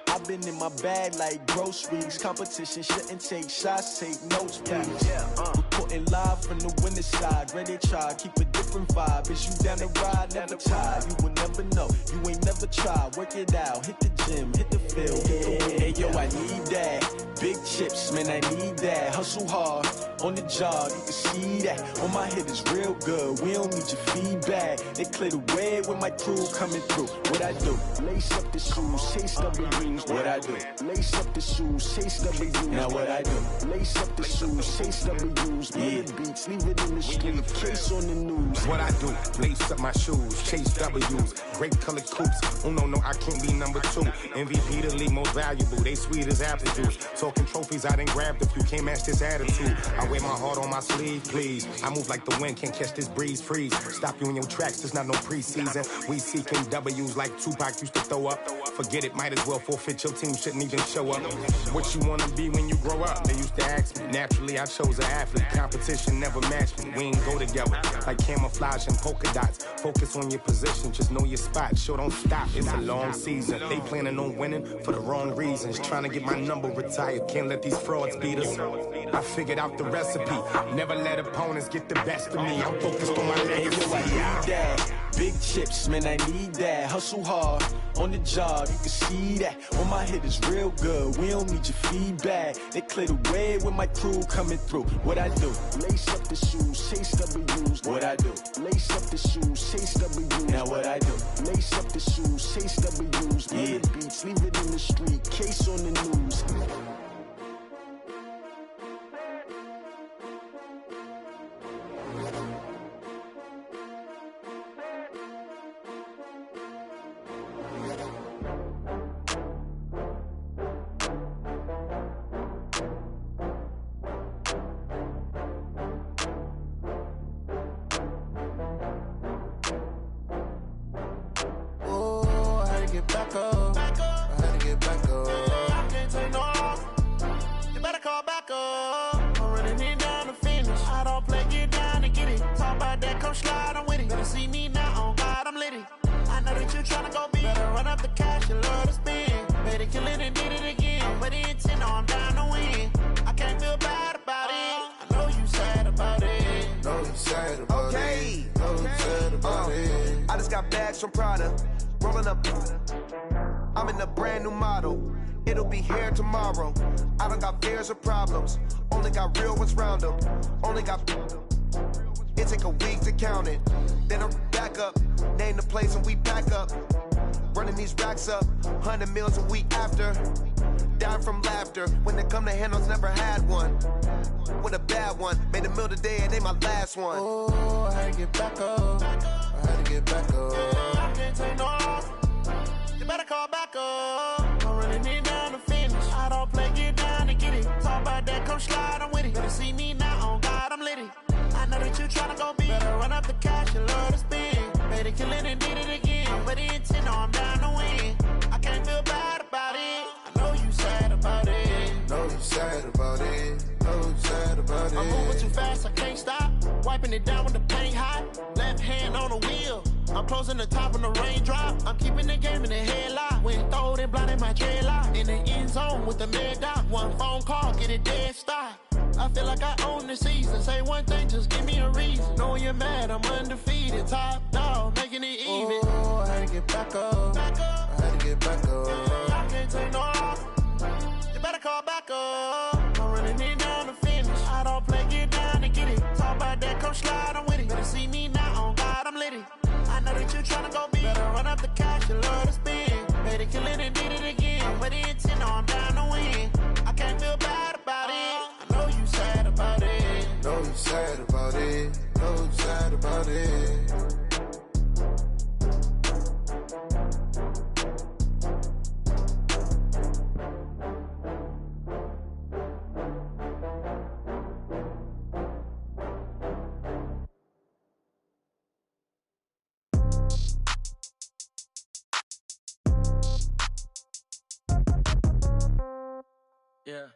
I've been in my bag like groceries. Competition shouldn't take shots, take notes, please. Reporting live from the winning side. Ready to try, keep a different vibe. Is you down the ride, never tired. You will never know, you ain't never tried. Work it out, hit the gym, hit the field, hit the wind. Hey yo, I need that. Big chips, man, I need that. Hustle hard, on the job, you can see that. On my head is real good, we don't need your feedback. They clear the way with my crew coming through. What I do? Lace up the shoes, chase W's. What I do? Lace up the shoes, chase W's. Now what I do? Lace up the shoes, chase W's. Yeah. Beats, leave it in the street, case on the news. What I do? Lace up my shoes, chase W's. Great colored coops. Oh no, I can't be number 2. MVP the league most valuable. They sweet as apple juice. Talking trophies, I done grabbed a few. Can't match this attitude. I wear my heart on my sleeve, please. I move like the wind, can't catch this breeze. Freeze. Stop you in your tracks. There's not no preseason. We seeking W's like Tupac used to throw up. Forget it, might as well forfeit. Your team shouldn't even show up. What you wanna be when you grow up? They used to ask me. Naturally, I chose an athlete. Competition never matched me. We ain't go together like camouflage and polka dots. Focus on your position, just know your spot. Sure, don't stop. It's a long season. They planning on winning for the wrong reasons. Trying to get my number retired. Can't let these frauds beat us. I figured out the recipe. Never let opponents get the best of me. I'm focused on my legacy. I need that. Big chips, man, I need that. Hustle hard, on the job, you can see that. On my head is real good, we don't need your feedback. They clear the way with my crew coming through. What I do? Lace up the shoes, chase W's. What I do? Lace up the shoes, chase W's. Now what I do? Lace up the shoes, chase W's. Yeah. Beats, leave it in the street, case on the news. From Prada, rolling up. I'm in a brand new model. It'll be here tomorrow. I don't got fears or problems. Only got real ones round them. Only got. It take a week to count it. Then I'm back up. Name the place and we pack up. Running these racks up. 100 meals a week after. Dying from laughter. When it come to handles, never had one. With a bad one. Made a meal today and they my last one. Oh, I had to get back up. I had to get back up. I can't take no loss. You better call back up. I'm running it down to finish. I don't play, get down to get it. Talk about that, come slide, I'm with it. Better see me now, on God, I'm litty. I know that you tryna go big. Better run up the cash, you love to spend. Made it, kill it, and did it again. But the intent, no, I'm down to win. I can't feel bad about it. I know you sad about it. Know you sad about it. Know you sad about it. I'm moving too fast, I can't stop. Wiping it down with the paint hot. Left hand on the wheel. I'm closing the top on the raindrop. I'm keeping the game in the headlock. When throwed and blinded my dreadlock. In the end zone with the mad dot. One phone call, get it dead stop. I feel like I own the season. Say one thing, just give me a reason. Knowing you're mad, I'm undefeated. Top dog, making it even. Oh, I had to get back up. I had to get back up. I can't take no loss. You better call back up. I'm running it down to finish. I don't play, get down to get it. Talk about that, come slide, I'm with it. Better see me now, on God, I'm litty. I know that you tryna go big. Better run up the cash, you love to spend. Made it, kill it, and did it again. But the intent, no, I'm down to win. I can't feel bad about it. I know you sad about it. Know you sad about it. Know you sad about it. Yeah.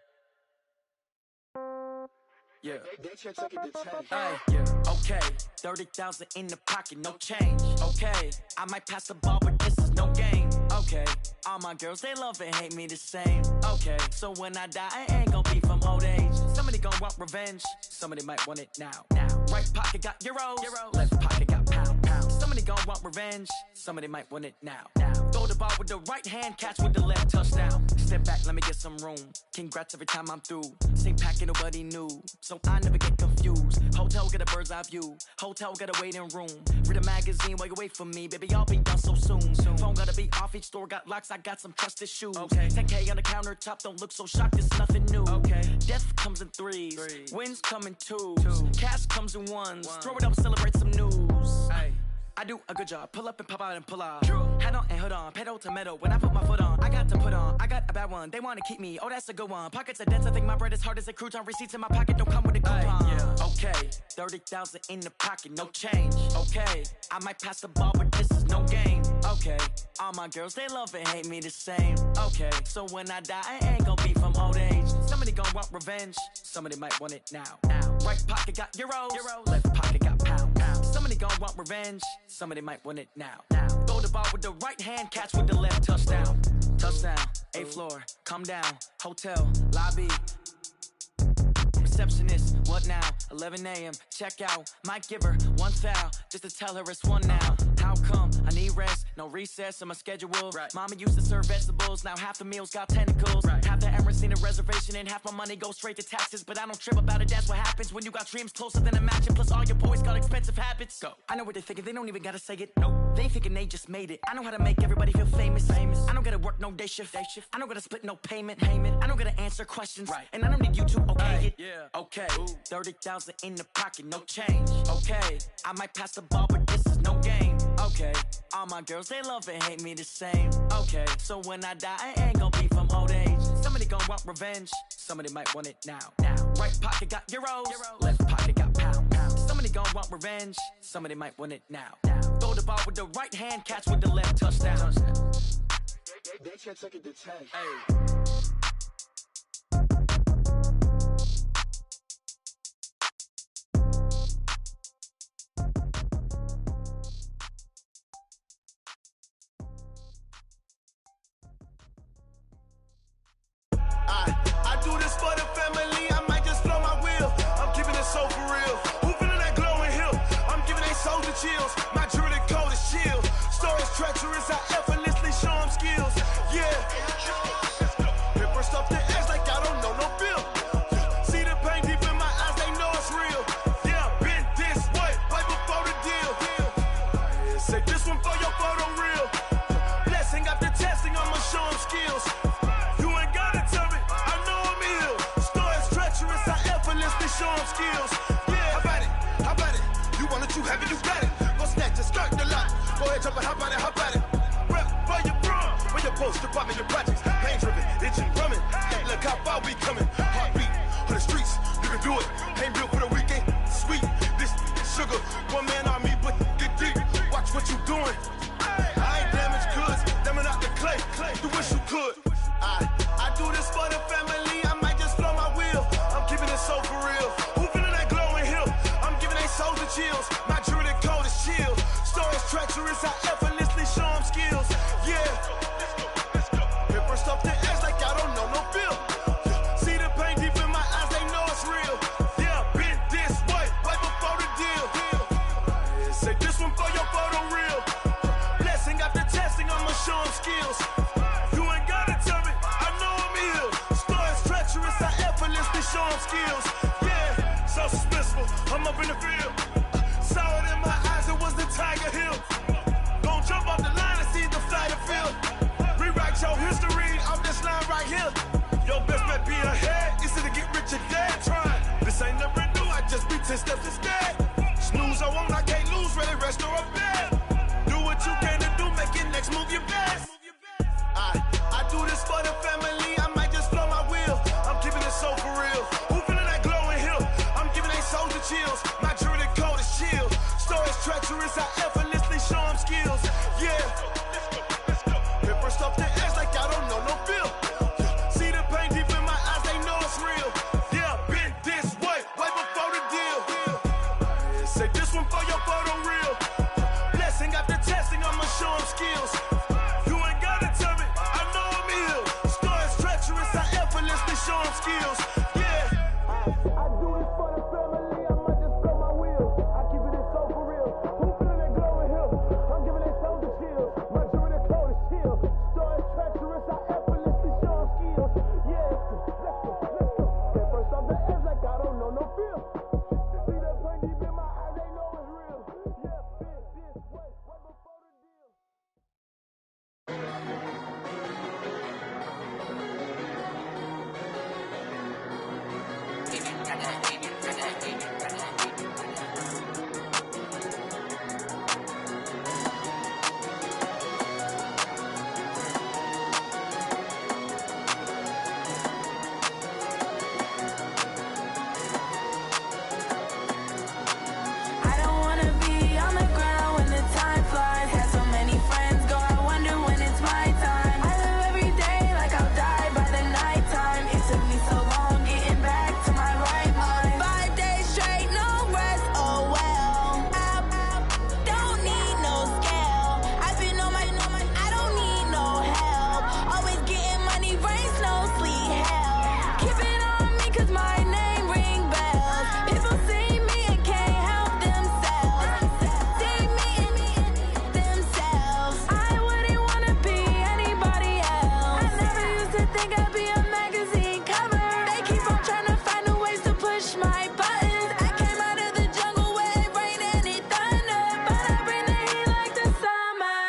Yeah. Hey, yeah. Okay, 30,000 in the pocket, no change. Okay, I might pass the ball, but this is no game. Okay, all my girls, they love and hate me the same. Okay, so when I die, I ain't gon' be from old age. Somebody gon' want revenge, somebody might want it now. Right pocket got euros, left pocket got pound. Somebody gon' want revenge, somebody might want it now. Throw the ball with the right hand, catch with the left, touchdown. Step back, let me get some room. Congrats every time I'm through. Same packet, nobody knew, so I never get confused. Hotel get a bird's eye view, hotel got a waiting room. Read a magazine while you wait for me, baby, I'll be done so soon. Phone gotta be off, each store got locks, I got some trusted shoes. 10K on the countertop, don't look so shocked, it's nothing new. Death comes in threes, wins come in twos, cash comes in ones. Throw it up, celebrate some news. I do a good job, pull up and pop out and pull out. Head on and hood on, pedal to metal. When I put my foot on, I got to put on. I got a bad one, they wanna keep me, oh that's a good one. Pockets are dense, I think my bread is hard as a crouton. Receipts in my pocket don't come with a coupon. Okay, 30,000 in the pocket, no change. Okay, I might pass the ball, but this is no game. Okay, all my girls, they love and hate me the same. Okay, so when I die, I ain't gon' be from old age. Somebody gon' want revenge, somebody might want it now. Right pocket got euros, left pocket got pound. Somebody gon' want revenge, somebody might want it now. Throw the ball with the right hand, catch with the left, touchdown. Touchdown, 8th floor, come down, hotel, lobby. Receptionist, what now? 11 a.m., check out. Might give her one foul, just to tell her it's one now. How come? I need rest, no recess in my schedule. Mama used to serve vegetables, now half the meals got tentacles. Half the Emirates need a reservation and half my money goes straight to taxes. But I don't trip about it, that's what happens when you got dreams closer than a match. And plus all your boys got expensive habits. Go. I know what they're thinking, they don't even gotta say it. Nope. They thinking they just made it. I know how to make everybody feel famous. I don't gotta work no day shift. I don't gotta split no payment. I don't gotta answer questions. And I don't need you to okay it. Okay, 30,000 in the pocket, no change. Okay, I might pass the ball, but this is no game. Okay, all my girls, they love and hate me the same. Okay, so when I die, I ain't gon' be from old age. Somebody gon' want revenge, somebody might want it now. Right pocket got euros, left pocket got pound. Somebody gon' want revenge, somebody might want it now. Throw the ball with the right hand, catch with the left, touchdown. They can't take it to 10. I do this for the family, I might just blow my wheel. I'm keeping it so for real. Who feeling that glowing hill? I'm giving they souls the chills. My jewelry code is chill. Stories treacherous, I effortlessly show them skills. Yeah. Paper stuff the edge like I don't know no bill. See the pain deep in my eyes, they know it's real. Yeah, been this way, way before the deal. Say this one for your photo reel. Blessing after testing, I'ma show them skills. Show them skills. Yeah, how about it? You want it, you have it, you got it. Go snatch it, skirt the lot. Go ahead, jump it, how about it? Rep for your bro, where your post, department, your projects. Pain driven, itching, drumming. Hey, look how far we coming. Heartbeat on the streets, you can do it. Ain't built for the weekend. Sweet, this sugar, one man army, but get deep. Watch what you doing. I ain't damaged goods, damn out the clay. You wish you could. I do this for the family. I might just blow my wheel. I'm keeping it so for real. Who feeling that glowing hill? I'm giving they souls the chills. My jewelry code is chill. Stories treacherous, I effortlessly show them skills. Yeah. Paper stuff the edge like I don't know no bill. See the pain deep in my eyes, they know it's real. Yeah, been this way, way before the deal. Say this one for your photo reel. Blessing after testing, I'ma show them skills. You ain't gotta tell me, I know I'm ill. Stories treacherous, I effortlessly show them skills. Yeah, so suspenseful, I'm up in the field. Saw it in my eyes, it was the Tiger Hill. Gon' jump off the line and see the flight of field. Rewrite your history off this line right here. Your best bet be ahead, easy to get rich or dead trying. This ain't never new, I just be 10 steps instead. Snooze I won't, I can't lose, ready, rest or a bed. Do what you can to do, make your next move your best. I do this for the family, I might just blow my wheel. I'm keeping it so for real. Who feeling that glowing hill? I'm giving they souls the chills. My jewelry skills. Yeah. I do this for the family, I might just blow my wheels. I keep it so for real. Who feeling that glow in here? I'm giving that soldier chills. My jewelry the cold is chill. Story treacherous, I effortlessly show them skills. Yeah, let's go. Get first off the edge like I don't know no fear. See that pain deep in my eyes, they know it's real. Yeah, bitch, this way, right before the deal. I don't wanna be on the ground when the time flies. Had so many friends go, I wonder when it's my time. I live every day like I'll die by the nighttime. It took me so long getting back to my right mind. 5 days straight, no rest, oh well. Don't need no scale. I've been on my, I don't need no help. Always getting money, rain, snow, sleet, hell. Keep it on me cause my name ring bells. People see me and can't help themselves. See me and themselves. I wouldn't wanna be anybody else. I never used to think I'd be a magazine cover. They keep on trying to find a ways to push my buttons. I came out of the jungle where it rained and it thundered, but I bring the heat like the summer.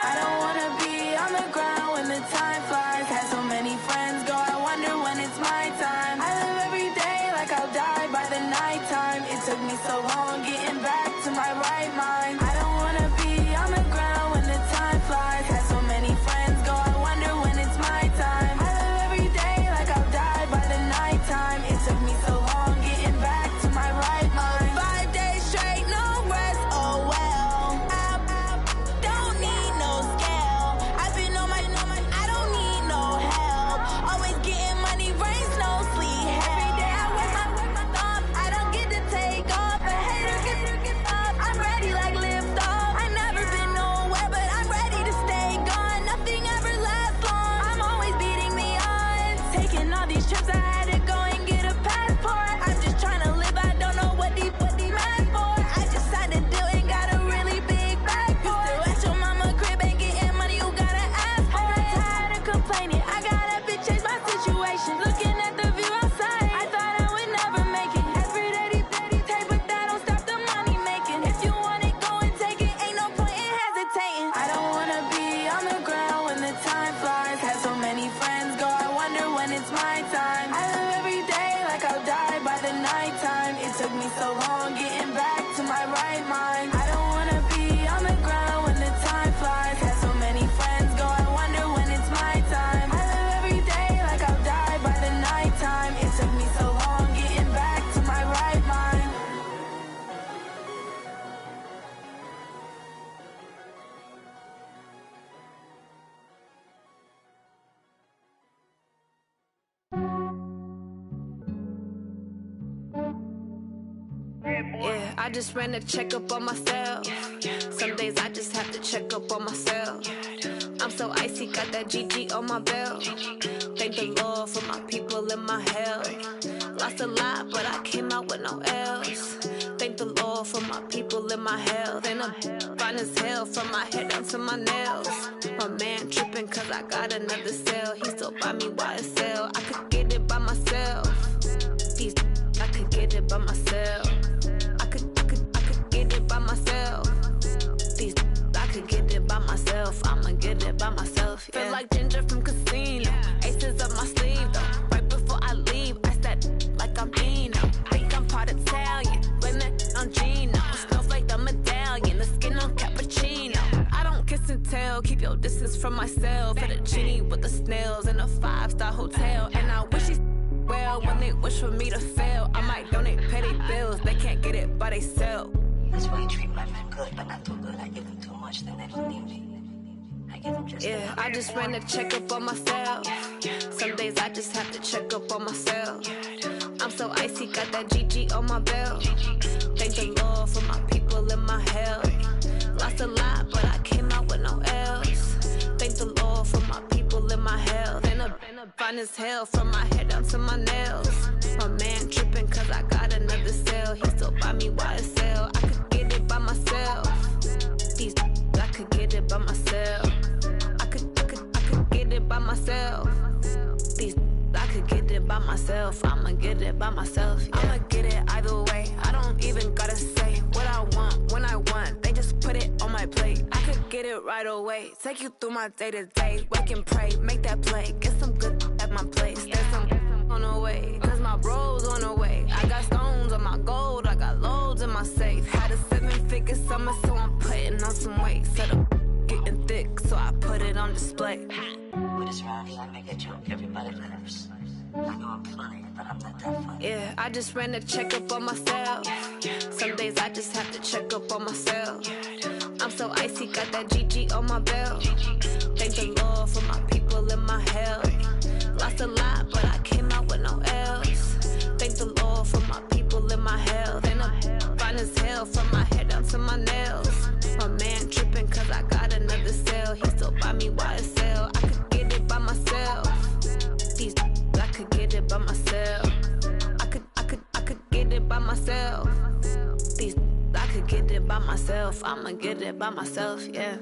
I don't wanna be on the ground when the time flies. Had so many friends go, I wonder when it's my time. I live every day like I'll die by the nighttime. It took me so long getting back to my right mind. I don't wanna be on the ground when the time flies. Had so many friends go, I wonder when it's my time. I live every day like I'll die by the nighttime. It took me so long getting back to my right mind. 5 days straight, no rest, oh well. Don't need no scale. I've been on my, I don't need no help. Always getting money, rain, snow, sleet, hell. Every day I work my thumb, I don't get to take off. A hater get up, I'm ready like lift off. I never been nowhere, but I'm ready to stay gone. Nothing ever lasts long, I'm always beating the odds. Taking all these trips, I had to go and get a passport. I'm just trying to live, I don't know what these mad for. I just signed a deal and got a really big bag for it. Still at your mama crib, ain't getting money, you gotta ask for it. I'm tired of complaining, I gotta change my situation. Looking at the view outside, I thought I would never make it. Every day they take, but that don't stop the money making. If you want it, go and take it, ain't no point in hesitating. I don't wanna be on the ground when the time flies. Had so many friends go, I wonder when it's my time. I live every day like I'll die by the nighttime. It took me so long getting back to my right mind. I don't wanna be on the ground when the time flies. Had so many friends go, I wonder when it's my time. I live every day like I'll die by the nighttime. It took me so long getting back to my right mind. Yeah, I just ran a checkup on myself. Some days I just have to check up on myself. I'm so icy, got that GG on my belt. Thank the Lord for my people and my health. Lost a lot, but I came out with no else. Thank the Lord for my people and my health. And I'm fine as hell from my head down to my nails. My man tripping cause I got another cell. He still buy me YSL. I could get it by myself. These I could get it by myself. I could get it by myself. These I could get it by myself. I'ma get it by myself. Yeah. Feel like Ginger from Casino. Aces up my sleeve though. Right before I leave, I said like I'm Dino. Think I'm part Italian. Blame that on Gino. Snowflake the medallion. The skin on cappuccino. I don't kiss and tell. Keep your distance from myself. For the genie with the snails in a 5-star hotel. And I wish he well when they wish for me to fail. I might donate petty bills. They can't get it by themselves. That's why you treat my men good, but not too good. I give them too much, then they don't need me. I give them just yeah, I just ran a checkup on myself. Some days I just have to check up on myself. I'm so icy, got that GG on my belt. Thank the Lord for my people and my health. Lost a lot, but I came out with no else. Thank the Lord for my people and my health. And a Fine as hell from my head down to my nails. My man tripping cause I got another sale. He still buy me YSL. I could get it by myself. These I could get it by myself. I could get it by myself. These I could get it by myself. I'ma get it by myself. Yeah. I'ma get it either way. I don't even gotta say what I want when I want. They just put it on my plate. I could get it right away. Take you through my day to day. Wake and pray, make that play. Get some good at my place. There's some on the way. Cause my bro's on the way. I got stones on my gold. I got loads in my safe. Had a 7-figure summer, so I'm putting on some weight. Set up getting thick, so I put it on display. With this round here, I make a joke, everybody laughs. I know I'm funny, but I'm not that funny. Yeah, I just ran a checkup on myself. Some days I just have to check up on myself. I'm so icy, got that GG on my belt. Thank the Lord for my people in my health. Lost a lot, but I came out with no else. Thank the Lord for my people in my health. And I'm fine as hell from my head down to my nails. My man tripping cause I got another sale. He still buy me YSL. I could get it by myself. These I could get it by myself. I could get it by myself. These I could get it by myself. I'ma get it by myself, yeah.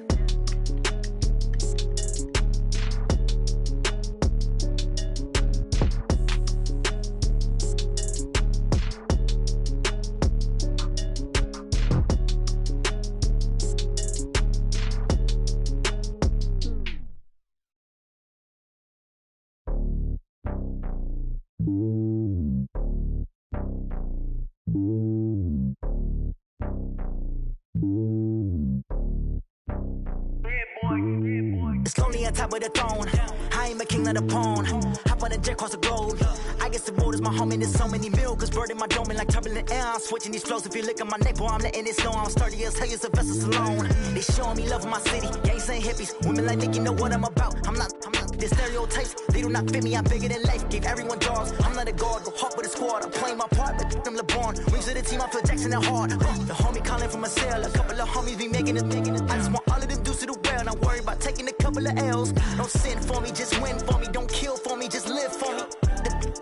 It's lonely on top of the throne. I ain't a king of the pawn. Hop on a jet across the globe. I guess the road is my home and there's so many milkers burning my dome like turbulent air. I'm switching these flows. If you look at my neck, boy, I'm letting it slow. I'm sturdy as hell, it's a vessel alone. They showing me love in my city. Gangsta hippies, women like Nick, you know what I'm about. I'm not. The stereotypes, they do not fit me. I'm bigger than life. Gave everyone dogs. I'm not a guard. Go hard with a squad. I'm playing my part, but I'm LeBron. Wings of the team, I feel Jackson and hard. The homie calling from a cell. A couple of homies be making it. I just want all of them dudes to the well. Not worry about taking a couple of L's. Don't sin for me, just win for me. Don't kill for me, just live for me.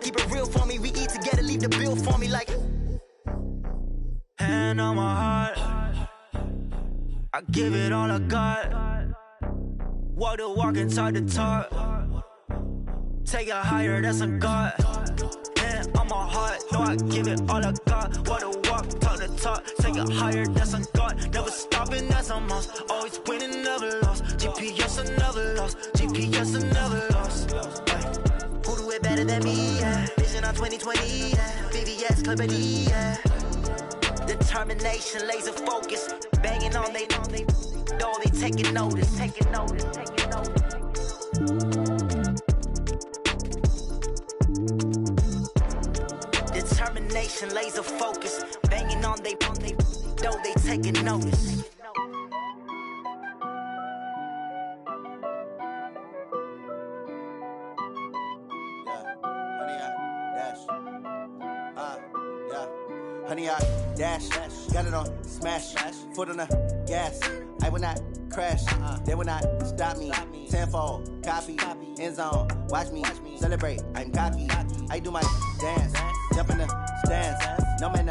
Keep it real for me. We eat together, leave the bill for me like. Hand on my heart, I give it all I got. Walk the walk and talk the talk. Take it higher, that's a God. Hand on my heart, no, I give it all I got. Walk the walk, talk the talk. Take it higher, that's a God. Never stopping, that's a must. Always winning, never lost. GPS, I never lost. GPS, I never lost. Who do it better than me? Yeah. Vision on 2020. Yeah. VVS, Clippity. Yeah. Determination, laser focus. Banging on they door, they taking notice. Taking notice. Taking notice. Determination, laser focus. Banging on they door, they taking notice. Honey, I dash, got it on smash, foot on the gas. I will not crash, they will not stop me. Tenfold, copy, end zone, watch me celebrate. I'm cocky, I do my dance, jump in the stands. No man,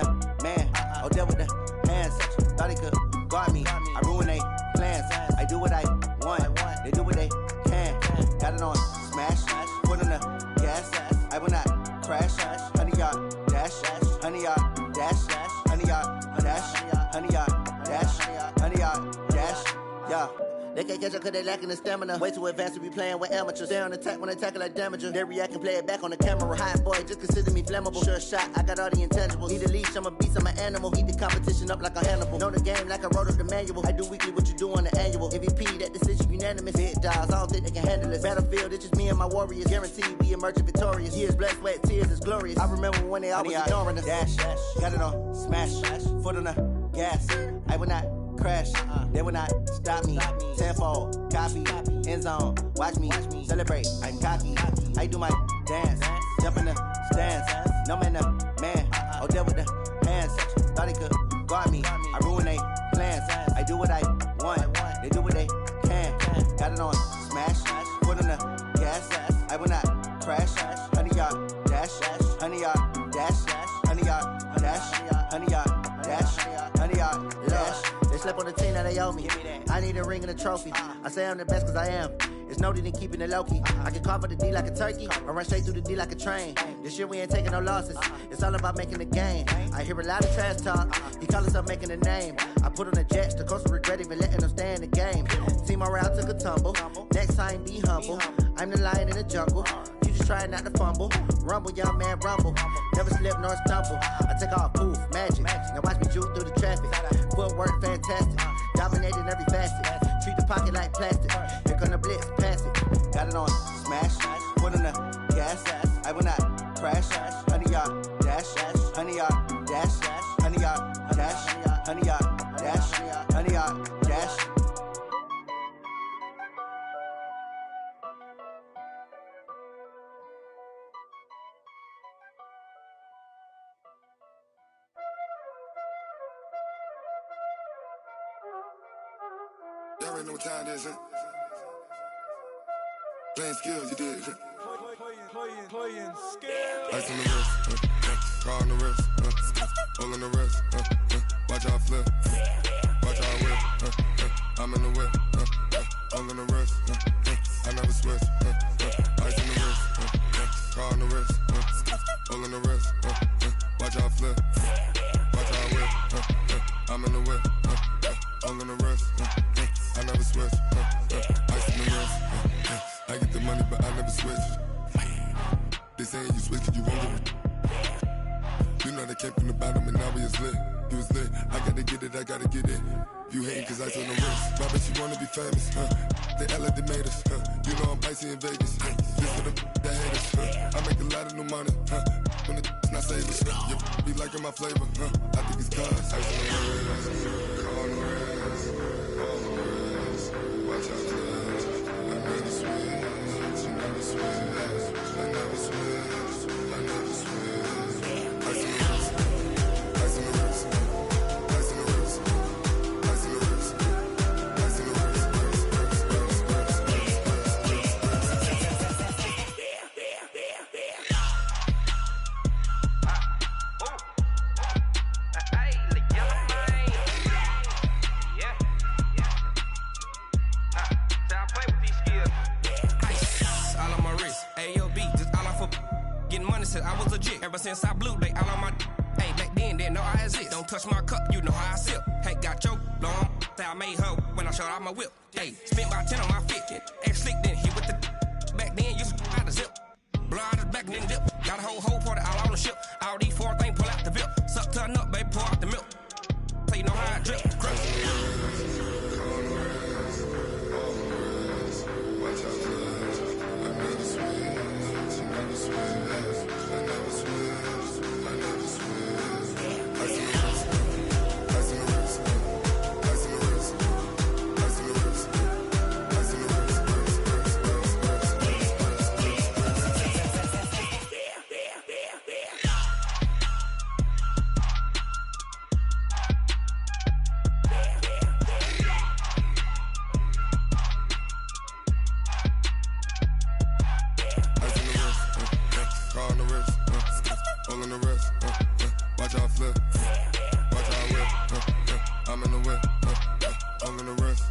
oh, deal with the hands. Thought he could guard me, I ruin they plans. I do what I want, they do what they can. Got it on smash, foot on the gas. I will not crash, honey, y'all dash, honey, y'all dash, honey, y'all dash, honey, y'all dash, honey, y'all dash, yeah. They can't catch up cause they lacking the stamina. Way too advanced to be playing with amateurs. Stay on attack when they tackle like damager. They react and play it back on the camera. Hot boy, just consider me flammable. Sure shot, I got all the intangibles. Need a leash, I'm a beast, I'm an animal. Heat the competition up like a Hannibal. Know the game like I wrote up the manual. I do weekly what you do on the annual. MVP, that decision unanimous. Hit dials, I don't think they can handle this. Battlefield, it's just me and my warriors. Guaranteed we emerge victorious. Years, blood, sweat, tears, it's glorious. I remember when they always ignoring us. Dash, got it on smash, foot on the gas. I will not crash, they will not stop me. Tenfold, copy, end zone, watch me celebrate. I'm cocky, I do my dance, jump in the stands. No man, oh, deal with the hands. Thought he could guard me, I ruin they plans. I do what I want, they owe me. I need a ring and a trophy. I say I'm the best cause I am. It's no need in keeping it low-key. I can carve up the D like a turkey, or run straight through the D like a train. This year we ain't taking no losses. It's all about making the game. I hear a lot of trash talk. He call himself making a name. I put on the Jets, the coach will regret even letting them stay in the game. Team morale took a tumble. Next time be humble. I'm the lion in the jungle. You just trying not to fumble. Rumble, young man, rumble. Never slip nor stumble. I take off, poof, magic. Now watch me juke through the traffic. Footwork fantastic. Dominating every facet. Treat the pocket like plastic. Here come the blitz, pass it. Got it on smash, foot on the gas. I will not crash. 100-yard dash, 100-yard dash, 100-yard dash, 100-yard dash, 100-yard dash. Y'all already know what time it is, huh? Playing skills, you did. Playing skills. Ice on the wrist, car on the wrist, hole in the wrist, watch out flip, watch out whip, I'm in the whip, hole in the wrist, I never switch, ice on the wrist, car on the wrist, hole in the wrist, watch out flip, watch out whip, I'm in the whip, hole in the wrist, I never switch, ice on the wrist, I get the money but I never switch. They saying you switch it, you won't get it. You know they came from the bottom and now we is lit. You was lit, I gotta get it, I gotta get it. You hating cause ice on the wrist. Why bet you wanna be famous, They Ella they made us, You know I'm icy in Vegas, This for the that hate us, I make a lot of new money, When it's not savers, You be liking my flavor, I think it's cause ice on the wrist, car on the wrist, all the wrist. Watch out cause I never switch, you never switch. I never switch, I never switch. Ice in the wrist, ice in the wrist, ice in the wrist, ice in the wrist, ice in the wrist, I was legit. Ever since I blew, they all on my hey, back then, didn't know I exist. Don't touch my cup, you know how I sip. Hey, got your long, say I made her when I showed out my whip. Hey, spent about 10 on my fit. Ex slick, then hit with the back then, used to out the zip. Blow out his back, then dip. Got a whole party all on the ship. All these 4 things pull out the VIP. Suck, turn up, baby, pour out the milk. So you know how I drip. Crush. Watch out, cuz I never switch, I never switch. I never switch, I never switch. Ice in the wrist, ice in the wrist, ice in the wrist, ice in the wrist, ice in the wrist, car on the wrist, hole in the wrist, watch out flip, watch out whip, I'm in the whip, hole in the wrist,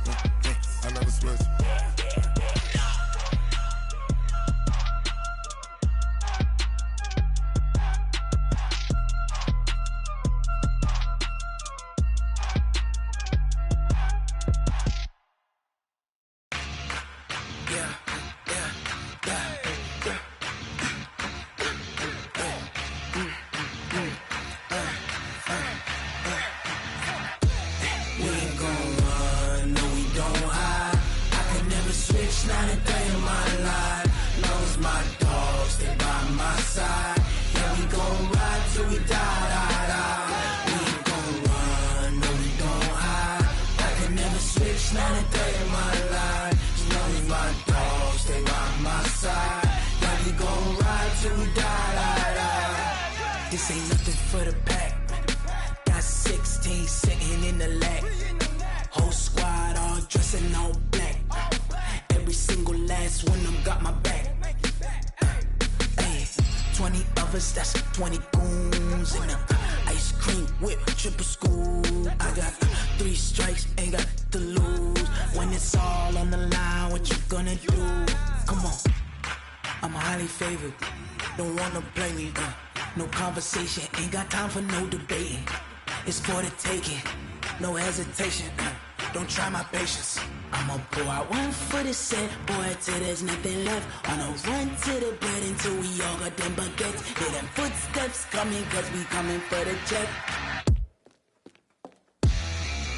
I never switch. This ain't nothing for the pack. Got 16 sitting in the lag. Whole squad all dressing all black. Every single last one of them got my back. Hey, 20 of us, that's 20 goons in the ice cream whip, triple school. I got 3 strikes, ain't got to lose. When it's all on the line, what you gonna do? Come on, I'm highly favored. Don't wanna play me, no conversation, ain't got time for no debating. It's for the taking, no hesitation. Don't try my patience. I'ma pull out one for the set, boy, till there's nothing left. On a run to the bread until we all got them baguettes. Hear them footsteps coming, cause we coming for the jet.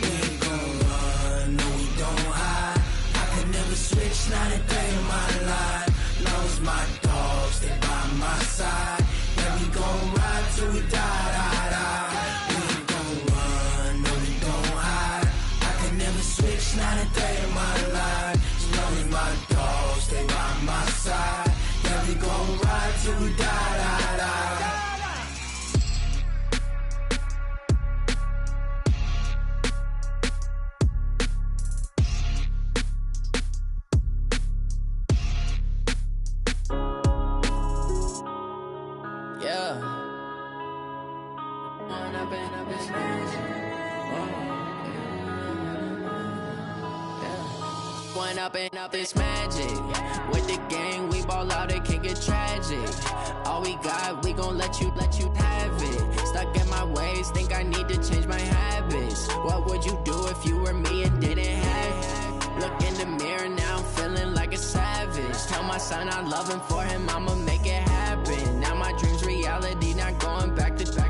We ain't gon' run, no we don't hide. I can never switch, not a day in my life. Knows my dogs, they by my side. Yeah, we gon' ride till we die, die, die. We ain't gon' run, no we don't hide. I can never switch, not a day in my life. As long as my dogs, they by my side. Yeah, we gon' ride till we die, die, die. Up this magic. With the gang, we ball out, it can get tragic. All we got, we gon' let you have it. Stuck in my ways, think I need to change my habits. What would you do if you were me and didn't have it? Look in the mirror, now I'm feeling like a savage. Tell my son I love him, for him I'ma make it happen. Now my dream's reality, not going back to.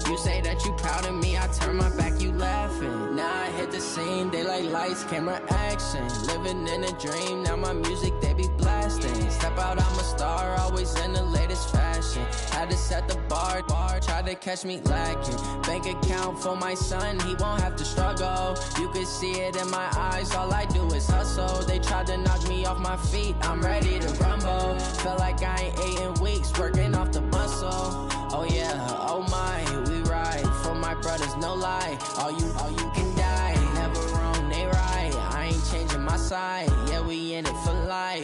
You say that you proud of me, I turn my back, you laughing. Now I hit the scene, daylight lights, camera action. Living in a dream, now my music, they be blasting. Step out, I'm a star, always in the latest fashion. Had to set the bar, try to catch me lacking. Bank account for my son, he won't have to struggle. You can see it in my eyes, all I do is hustle. They tried to knock me off my feet, I'm ready to rumble. Felt like I ain't ate in weeks, working off the muscle. Oh yeah, oh my, we ride for my brothers, no lie. All you can die, never wrong, they right. I ain't changing my side, yeah, we in it for life.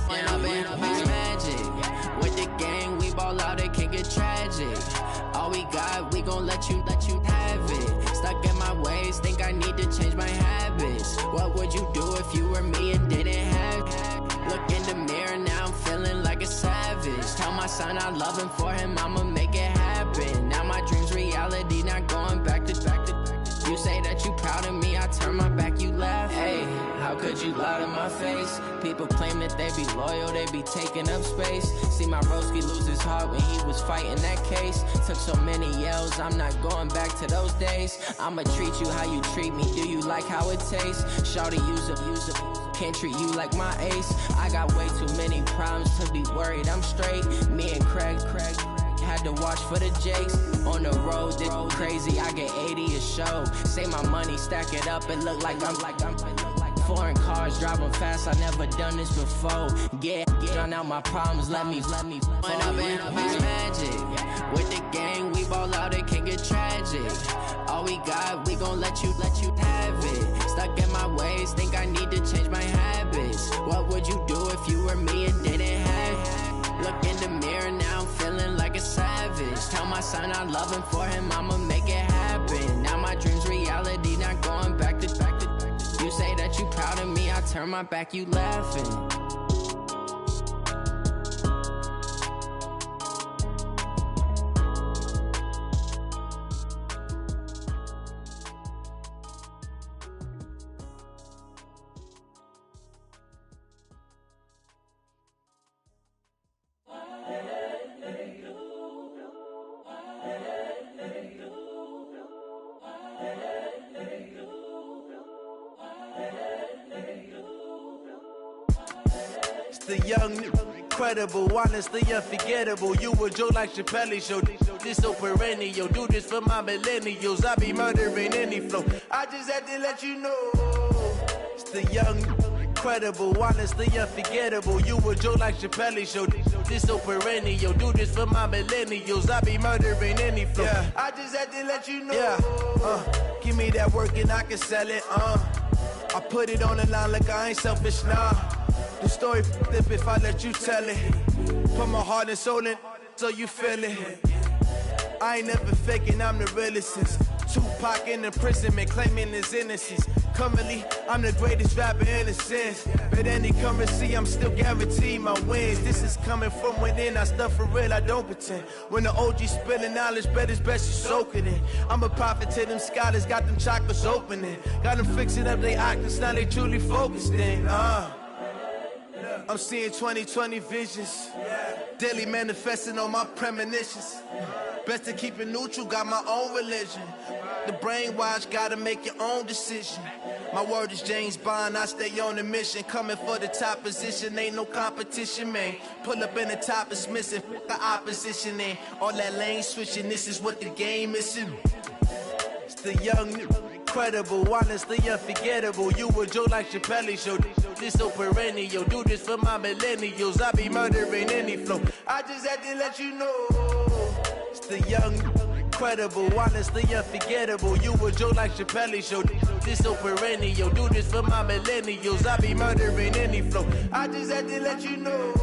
When I'm in it's magic. With the gang, we ball out, it can get tragic. All we got, we gon' let you have it. Stuck in my ways, think I need to change my habits. What would you do if you were me and didn't have it? Look in the mirror, now I'm feeling like a savage. Tell my son I love him, for him I'ma make it happen. Now my dream's reality, not going back to. You say that you proud of me, I turn my back, you laugh. Hey, how could you lie to my face? People claim that they be loyal, they be taking up space. See my broski lose his heart when he was fighting that case. Took so many yells, I'm not going back to those days. I'ma treat you how you treat me, do you like how it tastes? Shawty, use it. Can't treat you like my ace. I got way too many problems to be worried, I'm straight. Me and Craig had to watch for the Jakes. On the road, this crazy, I get 80 a show. Say my money, stack it up, it look like I'm foreign cars, driving fast, I never done this before. Get drown out my problems, let me When I'm in it's magic. With the gang, we ball out, it can get tragic. All we got, we gon' let you have it. Stuck in my ways, think I need to change my habits. What would you do if you were me and didn't have it? Look in the mirror, now I'm feeling like a savage. Tell my son I love him, for him I'ma make it happen. Now my dream's reality, not going back to. You say that you proud of me, I turn my back, you laughing. The young, incredible, honestly unforgettable. You a Joe like Chappelle show. This so perennial. Do this for my millennials. I be murdering any flow. I just had to let you know. It's the young, incredible, honestly unforgettable. You a Joe like Chappelle show. This so perennial. Do this for my millennials. I be murdering any flow. Yeah. I just had to let you know. Yeah. Give me that work and I can sell it. I put it on the line like I ain't selfish, nah. The story flip if I let you tell it. Put my heart and soul in so you feel it. I ain't never faking, I'm the realest since Tupac in imprisonment, claiming his innocence. Currently, I'm the greatest rapper in a sense. But any currency, I'm still guaranteed my wins. This is coming from within, I stuff for real, I don't pretend. When the OG spilling knowledge, bet it's best you soak it in. I'm a prophet to them scholars, got them chakras opening. Got them fixing up they octaves, now they truly focused in. I'm seeing 2020 visions. Daily manifesting on my premonitions. Best to keep it neutral, got my own religion. The brainwash, gotta make your own decision. My word is James Bond, I stay on the mission. Coming for the top position, ain't no competition, man. Pull up in the top, it's missing, the opposition in. All that lane switching, this is what the game is. It's the young, incredible, honestly unforgettable. You a Joe like Chappelle show. This so perennial, do this for my millennials. I be murdering any flow. I just had to let you know. It's the young, incredible, honestly unforgettable. You a Joe like Chappelle show. This so perennial, do this for my millennials. I be murdering any flow. I just had to let you know.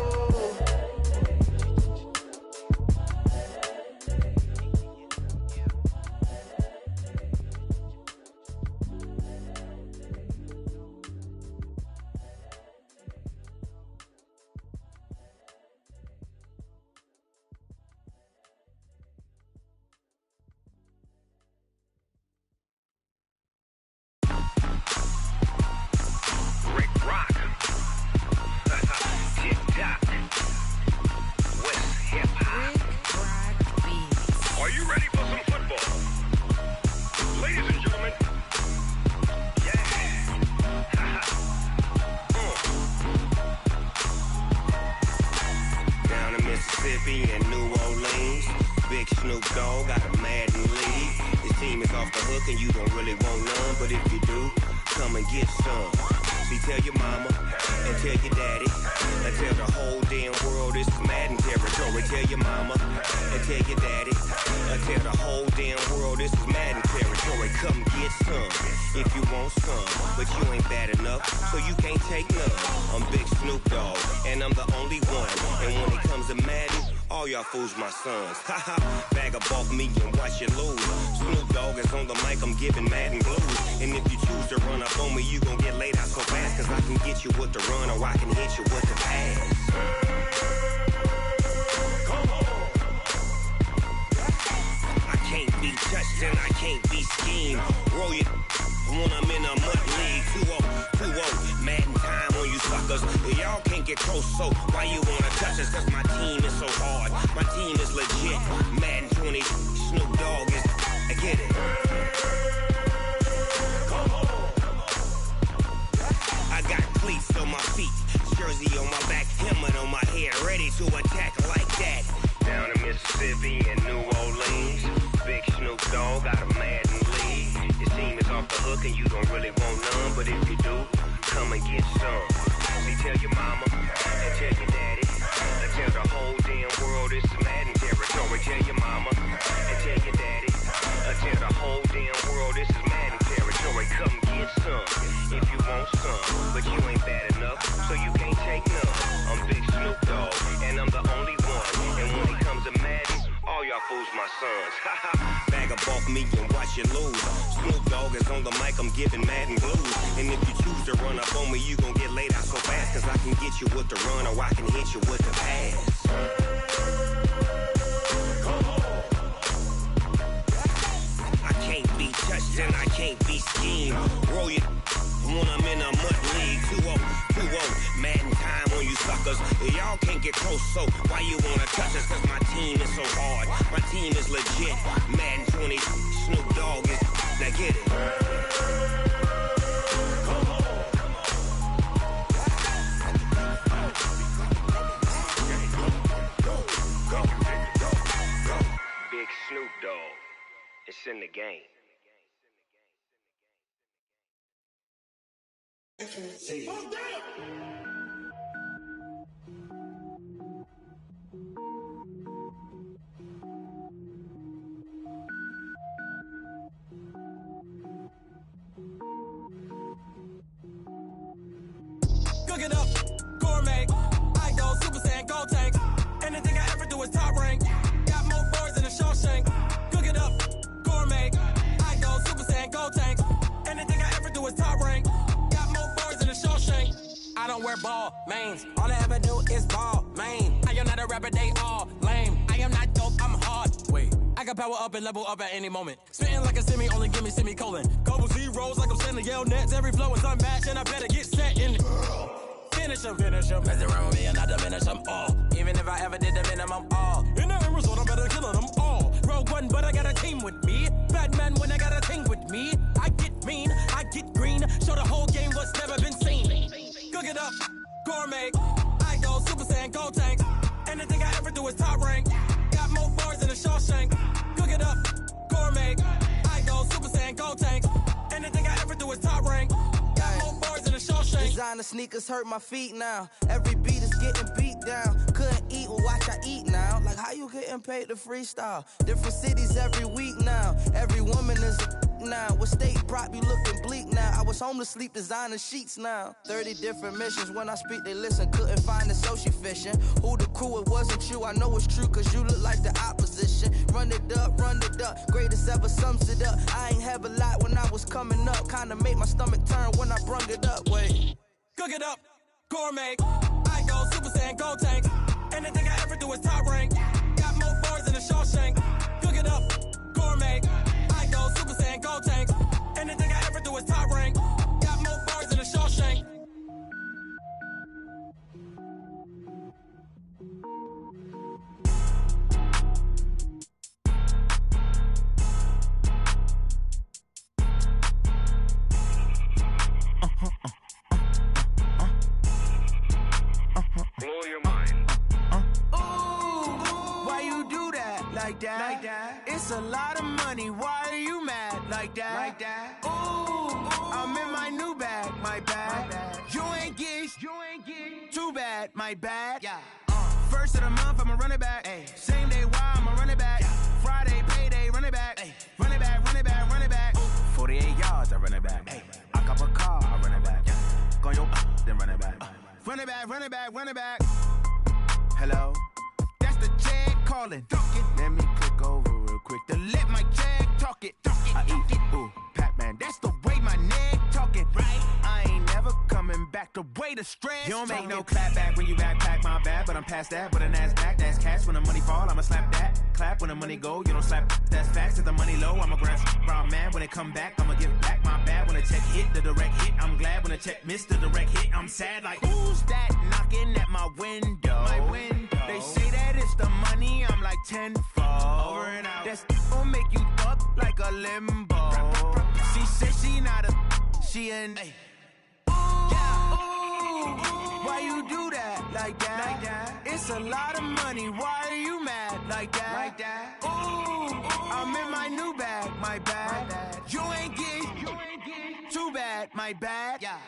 Fools my sons. Haha, bag of off me and watch you lose. Snoop Dogg is on the mic, I'm giving Madden blues. And if you choose to run up on me, you gon' get laid out so fast. Cause I can get you with the run or I can hit you with the pass. Come on. I can't be touched and I can't be schemed. Roll you when I'm in a mud league. 2-0, Madden time on you suckers. Y'all can't get close, so why you wanna touch us? Cause my team is so hard. My team is legit. Madden 20, Snoop Dogg is. I get it. Come on. I got cleats on my feet, jersey on my back, helmet on my head, ready to attack like that. Down in Mississippi and New Orleans, big Snoop Dogg got a Madden league. Your team is off the hook and you don't really want none, but if you do, come and get some. See, tell your mama and tell your daddy. Tell the whole damn world this is Madden territory. Tell your mama and tell your daddy. Tell the whole damn world this is Madden territory. Come get some if you want some, but you ain't bad enough, so you can't take none. I'm Big Snoop Dogg, and I'm the only one. And when it comes to Madden, all y'all fools my sons. Bag of off me and watch you lose. Snoop Dogg is on the mic, I'm giving Madden blues. And if you choose to run up on me, you gon' get laid out so fast. Cause I can get you with the run or I can hit you with the pass. Come on. I can't be touched and I can't be schemed. Roll you when I'm in a mud league. 2-0, Madden time on you suckers. Y'all can't get close, so why you wanna touch us? Cause my team is so hard. My team is legit. Madden 20, Snoop Dogg is. Now get it. Come on. Go. Big Snoop Dogg. It's in the game. See. Cook it up, gourmet. I go Super Saiyan, gold tank. Anything I ever do is top rank. Got more boys than a Shawshank. Cook it up, gourmet. I go Super Saiyan, gold tank. Anything I ever do is top rank. power up and level up at any moment. Spitting like a semi, only give me semicolon. Couple zeros like I'm sending yell nets. Every flow is unmatched, and I better get set in. Finish him. Mess around with me and I diminish them all. Even if I ever did the minimum, all. In the end result, I'm better killing them all. Rogue One, but I got a team with me. Batman when I got a team with me. I get mean, I get green. Show the whole game what's never been seen. Cook it up, gourmet. I go Super Saiyan, Gold Tank. Anything I ever do is top rank. Got more bars than a Shawshank. Cook it up, gourmet. I go Super Saiyan, Gold Tank. Anything I ever do is top rank. Got more bars than a Shawshank. Designer sneakers hurt my feet now. Every beat is getting beat down. Couldn't eat, well watch I eat now. Like how you getting paid to freestyle? Different cities every week now. Every woman is now. What state prop you looking bleak now? I was home to sleep designing sheets now. 30 different missions. When I speak they listen. Couldn't find it so she fishing. Who the crew, it wasn't you. I know it's true cause you look like the opposition. Run it up. Greatest ever sums it up. I ain't have a lot when I was coming up. Kinda made my stomach turn when I brung it up. Wait. Cook it up, gourmet. I go Super Saiyan, Gold Tank. Anything I ever do is top rank. Got more bars than a Shawshank. Cook it up, gourmet. I go Super Saiyan, Gold Tank. Anything I ever do is top rank. Got more bars than a Shawshank. Blow your mind. Why you do that? Like that? It's a lot of money. Why are you mad? Like that? Ooh, I'm in my new bag. My bad. You ain't get. Too bad. My bad. Yeah. First of the month, I'ma run it back. Ay. Same day, why I'ma run it back. Yeah. Friday, payday, run it back. Ay. Run it back. 48 yards, I run it back. Ay. I cop a car, I run it back. Yeah. Go your then run it back. Run it back. Hello? That's the Jag calling. Let me click over real quick to let my Jag talk it. I eat it, ooh, Pac-Man. That's the way my neck talking. Right? I ain't never coming back the way the stress. You don't make no clap back when you backpack, my bad. But I'm past that with a NASDAQ. That's cash when the money fall, I'ma slap that. Clap when the money go, you don't slap. That's facts. If the money low, I'ma grab brown man. When it come back, I'ma give back my bad. When the check hit, the direct hit. I'm glad when the check missed the direct hit. I'm sad like, who's that knocking at my window? They say that it's the money, I'm like tenfold. Over and out. That's gon' make you up like a limbo. She said she not a, she an. Why you do that? Like that? It's a lot of money. Why are you mad? Like that? Ooh, I'm in my new bag. My bad. You ain't get too bad. My bad. Yeah.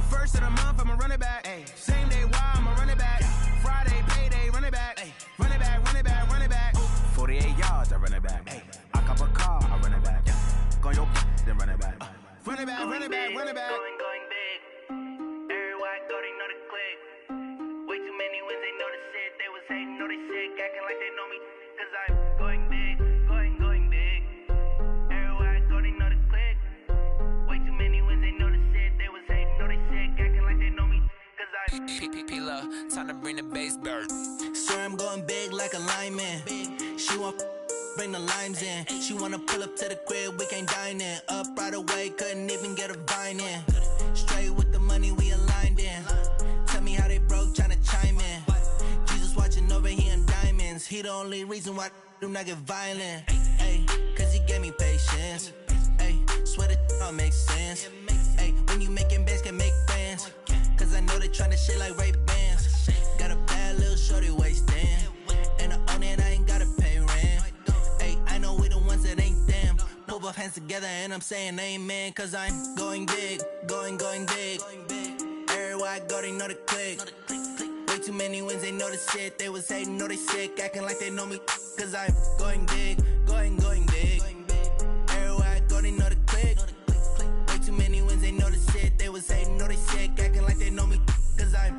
First of the month, I'ma run it back. Ay. Same day, why I'ma run it back. Friday, payday, run it back. Ay. Run it back. 48 yards, I run it back. Ay. I cop a car, I run it back. Go your then run it back. Run it back. Going big. Everywhere I go, they know the click. Way too many wins, they know the shit. They was hating, know they sick, acting like they know me. Cause I'm going big. Everywhere I go, they know the click. Way too many wins, they know the shit. They was hating, know they sick, acting like they know me. Cause I'm P-P-P-Love, time to bring the bass bird. Swear I'm going big like a lineman. She want bring the limes in. She wanna pull up to the crib, we can't dine in. Up right away, couldn't even get a vine in. Straight with the money we aligned in. Tell me how they broke, tryna chime in. Jesus watching over here in diamonds. He the only reason why do not get violent. Ay, cause he gave me patience. Ay, swear that all makes sense. Ay, when you making bands, can make friends. Cause I know they tryna shit like Ray-Bans. Got a bad little shorty wasting. And I own it, I ain't gotta pay rent. Ay, I know we the ones that ain't them. Pull both hands together and I'm saying amen. Cause I'm going big, going big. Everywhere I go, they know the click. Way too many wins, they know the shit. They was hating, know they sick, acting like they know me. Cause I'm going big, going big. Everywhere I go, they know the click. Way too many wins, they know the shit. They was hating, know they sick, acting like they know me. Cause I'm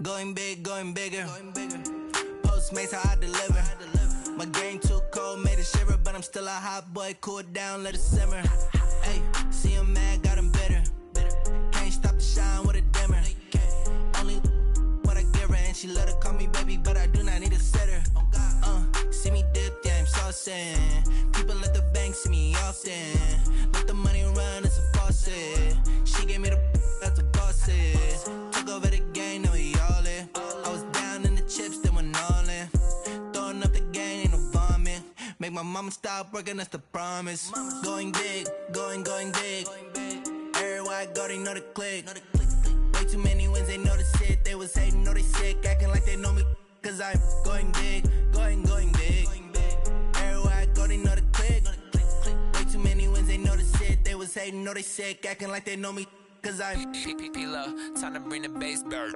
going big, going bigger. Postmates how I deliver. My game too cold, made it shiver, but I'm still a hot boy. Cool it down, let it simmer. Hey, see him mad, got him bitter. Can't stop the shine with a dimmer. Only what I give her, and she let her call me baby, but I do not need a sitter. I'ma stop working, that's the promise. Going big, going big. Everywhere I go, they know the click. Way too many wins, they know the shit. They was hating, know they sick, acting like they know me. Cause I'm going big, going big. Everywhere I go, they know the click. Way too many wins, they know the shit. They was hating, know they sick, acting like they know me. Cause I'm P-P-P-Love, time to bring the bass bird.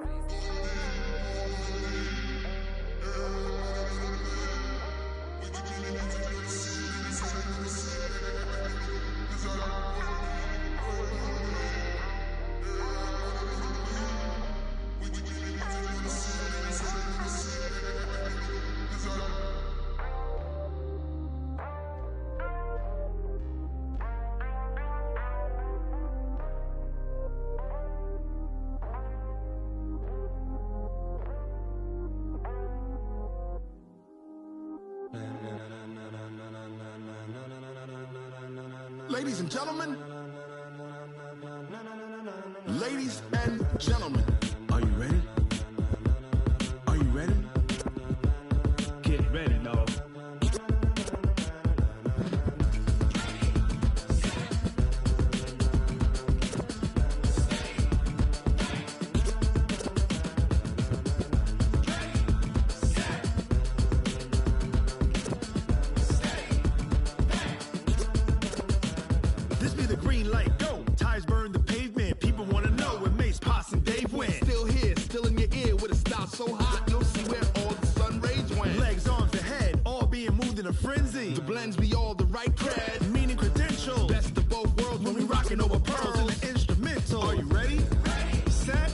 Ladies and gentlemen, ladies and gentlemen, are you ready? Are you ready? Get ready, dog. So hot, you'll see where all the sun rays went. Legs, arms, the head, all being moved in a frenzy. The blends be all the right cred, meaning credentials. Best of both worlds when we rockin' over pearls in the instrumental. Are you ready? Ready. Set.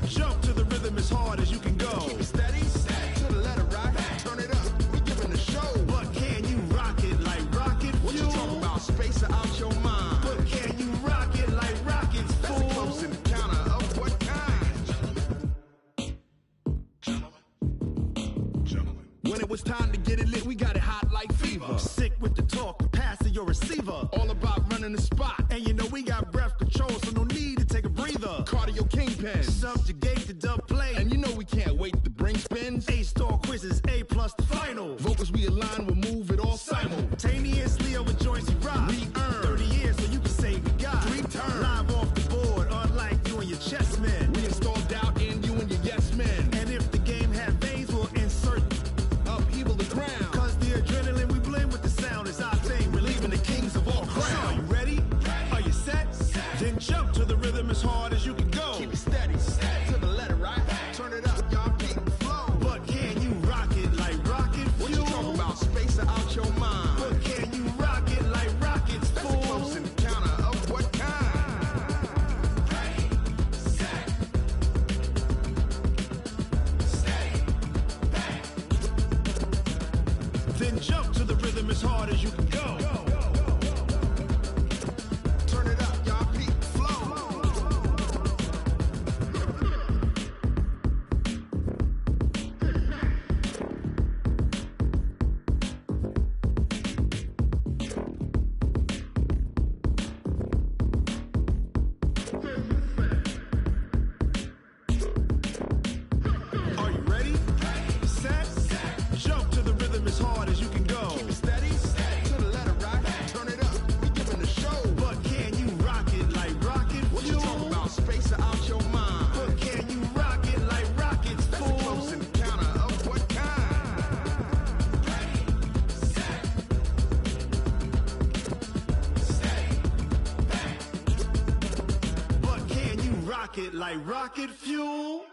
Jump to the rhythm as hard as you can go. Keep it steady. To the letter right. Turn it up. We giving the show. But can you rock it like rocket fuel? What you talking about? Space out your mind. But can you rock it like rockets, fool? That's a close encounter of what kind? When it was time to get it lit, we got it hot like fever. Sick with the talk, passing your receiver. All about running the spot. And you know we got breath control, so no need to take a breather. Cardio kingpin, subjugate the dub play. And you know we can't wait to bring spins. A-star quizzes, A+ the final. Vocals we align, we'll move it all simultaneously over joints we rock. We earn 30 years, so you can say we got 3 turns. Live off the board, unlike you and your chess men. We install doubt in you and your yes men. And if the game had veins, we'll insert upheaval the ground. Cause the adrenaline we blend with the sound is our thing. Relieving the kings of all crowns. Are you ready? Are you set? Then jump to the rhythm as hard as you can go. Keep it steady. To the letter right. Turn it up, y'all keep the flow. But can you rock it like rocket fuel? What you talking about? Space out your mind. But can you rock it like rockets, fool? That's a close encounter of what kind? Then jump to the rhythm as hard as you can go. Turn it up, y'all keep the flow. Are you ready? Set. Jump to the rhythm as hard as you can go. Keep it steady. To the letter right. Turn it up. We giving the show. But can you rock it like rocket fuel? What you talking about? Space out your mind. But can you rock it like rockets, fool? That's a close encounter of what kind? But can you rock it like rocket fuel?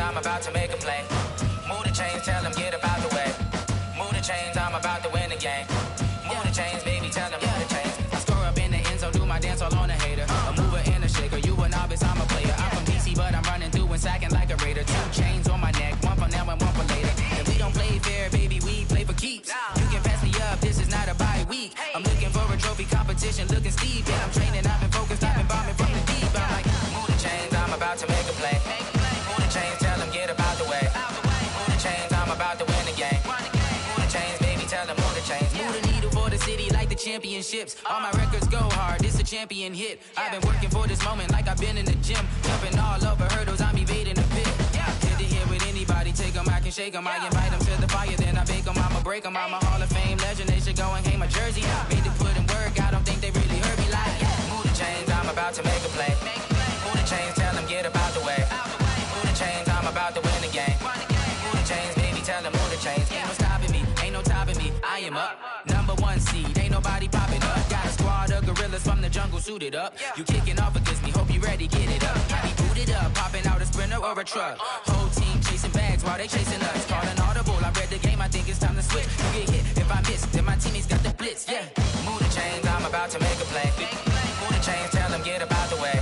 I'm about to make a play. Move the chains, tell them get about the way. Move the chains, I'm about to win the game. Move the chains, baby, tell them move the chains. I score up in the end zone, do my dance all on a hater. A mover and a shaker, you a novice, I'm a player. I'm from DC, but I'm running through and sacking like a raider. 2 chains on my neck, one for now and one for later. If we don't play fair, baby, we play for keeps. You can pass me up, this is not a bye week. I'm looking for a trophy competition, looking steep. And I'm training, I've been focused, I've been bombing from the deep. I'm like, move the chains, I'm about to make a play. championships. All my records go hard, this a champion hit. I've been working for this moment like I've been in the gym. Jumping all over hurdles, I'm evading the pit. Hit to hit with anybody, take them, I can shake them. I invite them to the fire, then I bake them, I'ma break them. I'm a Hall of Fame legend, they should go and hang my jersey. Made to put in work, I don't think they really heard me like, move the chains, I'm about to make a play. Move the chains, tell them get about the way. Move the chains, I'm about to win the game. Move the chains, baby, tell them move the chains. Ain't no stopping me, ain't no topping me, I am up. Number one seed, ain't nobody popping up. Got a squad of gorillas from the jungle suited up. You kicking off against me, hope you ready, get it up. I be booted up, popping out a sprinter or a truck. Whole team chasing bags while they chasing us. Calling audible, I read the game, I think it's time to switch. You get hit, if I miss, then my teammates got the blitz, yeah. Move the chains, I'm about to make a play. Move the chains, tell them get about the way.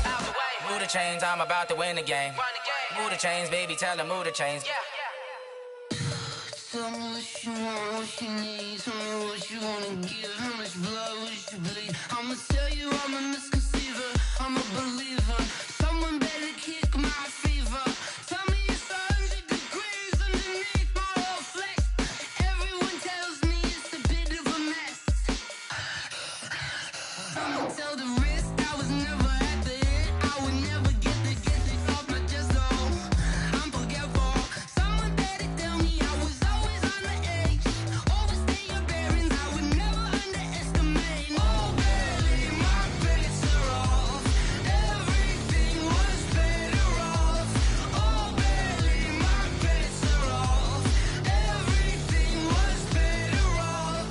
Move the chains, I'm about to win the game. Move the chains, baby, tell them move the chains. Tell me what you want, what you need. Tell me what you wanna give. How much blood would you bleed? I'ma tell you I'm a misconceiver. I'm a believer. Someone better kick my fever. Tell me it's 100 degrees underneath my whole flesh. Everyone tells me it's a bit of a mess. I'ma tell the wrist I was never at the hit. I would never get the off my chest though. I'm forgetful. Someone better tell me I was always on the edge. Overstay your bearings, I would never underestimate. Oh baby, my bets are off. Everything was better off. Oh baby, my bets are off. Everything was better off.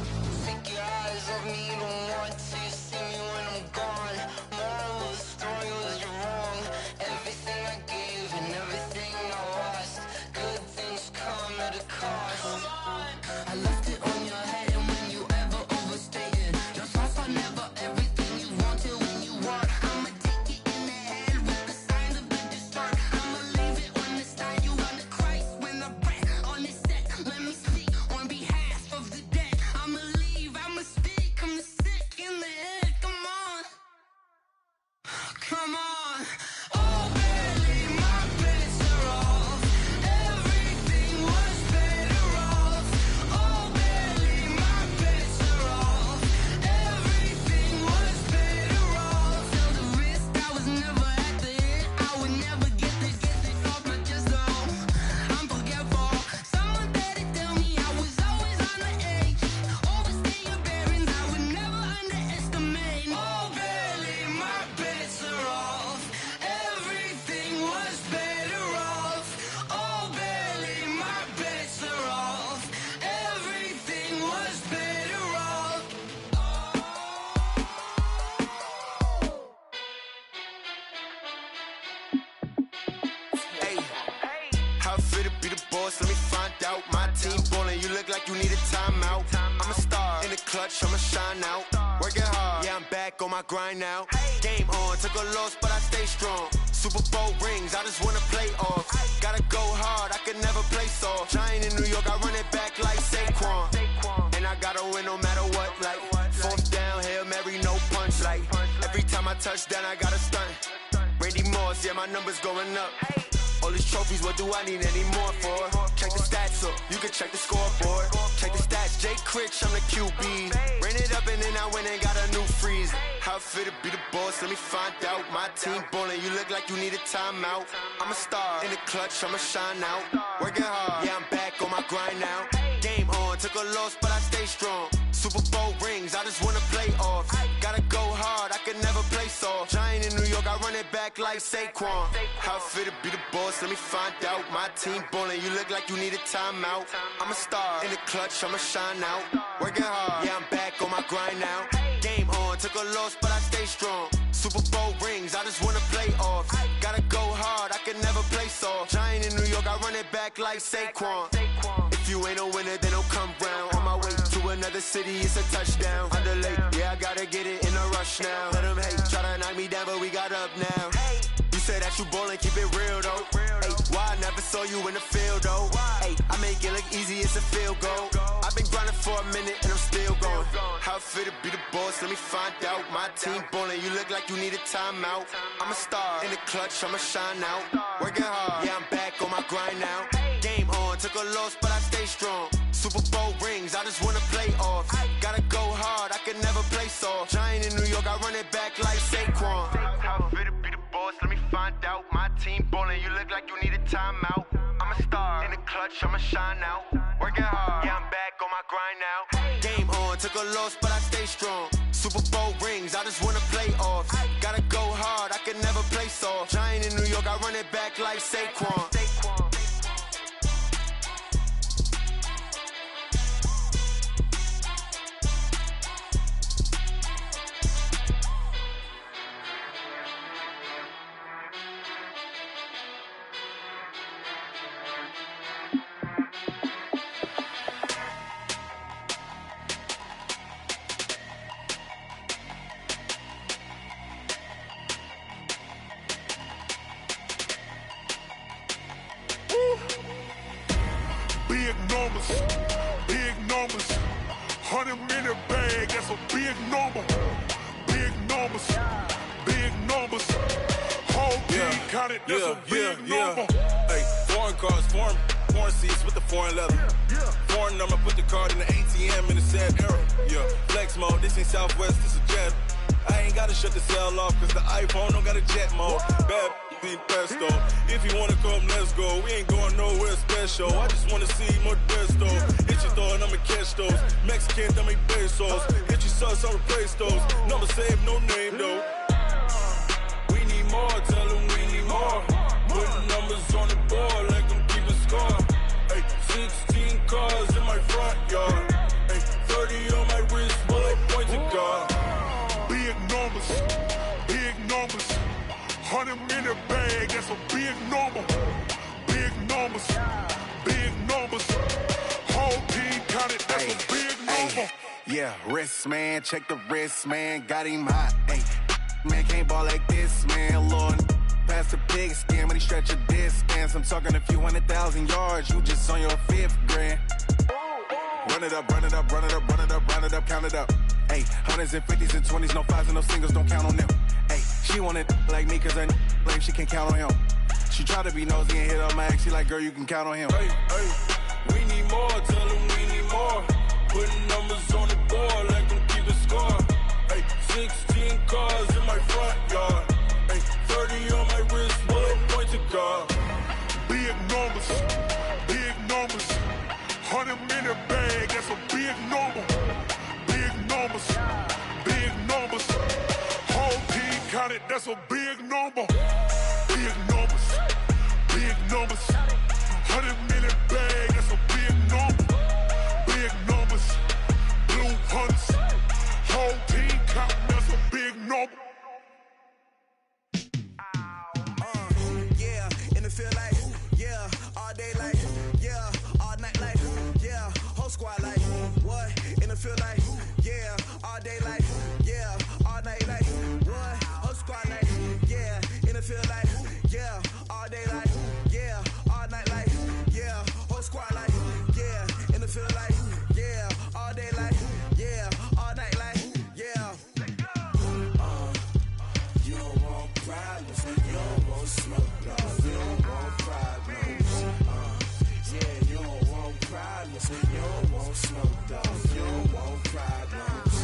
Take your eyes off me, you don't want to see me when I'm gone. Moral of the story was you're wrong. Everything I gave and everything I lost. Good things come at a cost. I left it on your head, and when you ever overstated, your thoughts are never everything you wanted when you want. I'ma take it in the head with the signs of the distort. I'ma leave it on the side. You on the Christ when I breath on this set. Let me speak on behalf of the dead. I'ma leave, I'ma speak. I'm the sick in the head. Come on, come on. Oh baby, my bets are off. Everything was better off. Oh baby, my bets are off. Everything was better off. Tell the wrist I was never at the hit. I would never get it off my chest though. I'm forgetful. Someone better tell me I was always on the edge. Overstay your bearings, I would never underestimate. Oh baby, my bets are off. Everything was better off. Oh baby, my bets are off. Everything was better off. Hey, how it feel to be the boss? Let me find out. My team ballin', you look like you need a timeout. I'm a star in the clutch, I'ma shine out. Working hard, yeah, I'm back on my grind now. Game on, took a loss, but I stay strong. Super Bowl rings, I just wanna play off. Gotta go hard, I can never play soft. Giant in New York, I run it back like Saquon. And I gotta win no matter what, like fourth down, Hail Mary, no punch. Like every time I touch down, I gotta stunt. Randy Moss, yeah, my numbers going up. All these trophies, what do I need any more for? Check the stats up, you can check the scoreboard. Check the stats, Jay Critch, I'm the QB. Ran it up and then I went and got a new freeze. How it feel to be the boss, let me find out. My team ballin', you look like you need a timeout. I'm a star in the clutch, I'ma shine out. Working hard, yeah, I'm back on my grind now. Game on, took a loss, but I stay strong. Super Bowl rings, I just wanna play off. Gotta go hard, I can never play soft. Giant in New York, I run it back like Saquon. How it feel to be the boss, let me find out. My team ballin', you look like you need a timeout. I'm a star in the clutch, I'ma shine out. Working hard, yeah, I'm back on my grind now. Game on, took a loss, but I stay strong. Super Bowl rings, I just wanna play off. Gotta go hard, I can never play soft. Giant in New York, I run it back like Saquon. If you ain't a winner, then don't come round. On my way to another city, it's a touchdown. Underlay, yeah, I gotta get it in a rush now. Let them hate, try to knock me down, but we got up now. You say that you ballin', keep it real though. Hey, why I never saw you in the field though? Hey, I make it look easy, it's a field goal. I've been grinding for a minute and I'm still going. How it feel to be the boss, let me find out. My team ballin', you look like you need a timeout. I'm a star in the clutch, I'ma shine out. Working hard, yeah, I'm back on my grind now. Game on, took a loss, but I stay strong. Super Bowl rings, I just wanna play off. Gotta Gotta go hard, I can never play soft. Giant in New York, I run it back like Saquon. How fit to be the boss, let me find out. My team ballin', you look like you need a timeout. I'm a star, in the clutch, I'ma shine out. Working hard, yeah, I'm back on my grind now. Game on, took a loss, but I stay strong. Super Bowl rings, I just wanna play off. Gotta go hard, I can never play soft. Giant in New York, I run it back like Saquon. Big numbers, 100-minute bag, that's a big number. Big numbers, whole team counted, that's a big number. Hey, foreign cars, foreign seats with the foreign leather. Foreign number, put the card in the ATM in the sad era. Yeah, flex mode, this ain't Southwest, this a jet. I ain't gotta shut the cell off, cause the iPhone don't got a jet mode. Bad be pesto. If you wanna come, let's go. We ain't going nowhere special. I just wanna see more pesto. Hit your thought, I'ma catch those. Mexican, dummy pesos. Hit your sus, I'll replace those. Number saved, no name though. We need more, tell them we need more. Putting numbers on the board like I'm keeping score. Hey, 16 cars in my front yard. Hey, 30 on my wrist, bullet point to God. Big numbers, 100-minute bag, that's a big number. Big numbers, whole team counted, that's a big number. Yeah, wrist man, check the wrist man, got him hot. Ay, man can't ball like this, man. Lord, past the pig skin when he stretch a distance. I'm talking a few 100,000 yards, you just on your 5th grand. Run it up, count it up. Ay, hundreds and 50s and 20s, no 5s and no singles, don't count on them. Ay, she want it like me, cause her blame, she can't count on him. She try to be nosy and hit up my ex, she like, girl, you can count on him. Hey, we need more, tell them we need more. Putting numbers on the board like I'm keeping score. Hey, 16 cars in my front yard. Hey, 30 on my wrist, bullet point to God. Big numbers, 100-minute bag, that's a big number. Big numbers, whole team counted, that's a big number. Big numbers, 100-minute bag, that's a big number. Big numbers, blue hunters, whole team counting, that's a big number. Yeah, in the field like, yeah, all day like, yeah, all night like, yeah, whole squad like, what? In the field like, yeah, all day like, yeah, all night like, what? Whole squad like, yeah, in the field like, yeah, all day like, yeah, all night like, yeah, whole squad like, yeah, in the field like, yeah, all day like, yeah, all night like, yeah. You don't want problems, you don't want smoke, dog. You don't want problems. Yeah, you don't want problems, you don't want smoke, dog. You don't want problems.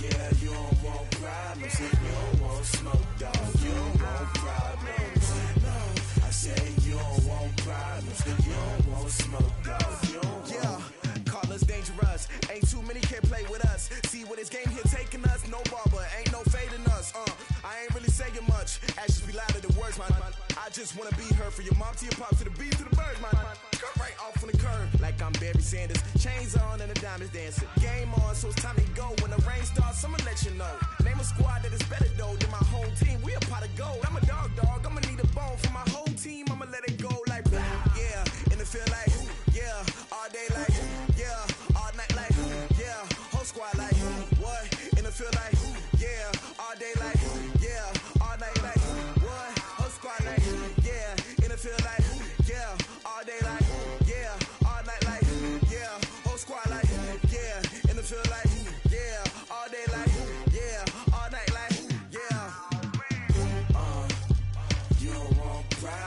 Yeah, you don't want problems, you don't want smoke, dog. You don't want problems. No, I say you don't want problems, you don't want smoke, dog. You don't want. Yeah, call us dangerous. Ain't too many can play with us. See where this game here taking us. No barber, ain't no fading us. I ain't really saying much. Actions be louder than words, man. I just wanna be heard from your mom to your pop to the beat to the birds, man. Cut right off on the curve, like I'm Barry Sanders. Chains on and the diamonds dancing. Game on, so it's time to go. When the rain starts, I'ma let you know. Name a squad that is better though than my whole team. We a pot of gold. I'm a dog. I'ma need a bone for my whole team. I'ma let it go like, yeah. In the field like, yeah. All day like, yeah. All night like, yeah. Whole squad like, what? In the field like, yeah. All day like, yeah. All night like, what? Whole squad like, yeah. In the field like, yeah. All day like, yeah. All night like, yeah. Whole squad like, yeah. In the field like, yeah. All day like, yeah. All night like, yeah. You don't want pride.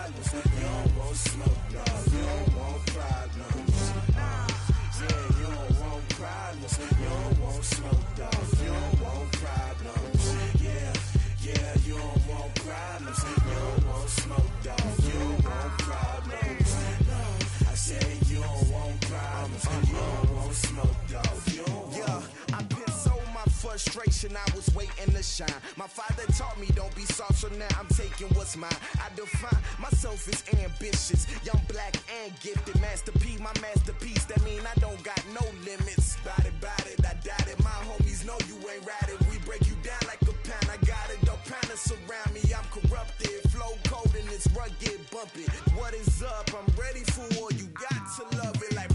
frustration, I was waiting to shine. My father taught me don't be soft, so now I'm taking what's mine. I define myself as ambitious, young, black, and gifted. Master P, my masterpiece. That mean I don't got no limits. Bout it, I doubt it. My homies know you ain't ratted. We break you down like a pound. I got it, don't pound to surround me. I'm corrupted, flow cold and it's rugged, bumpy. What is up? I'm ready for war. You got to love it like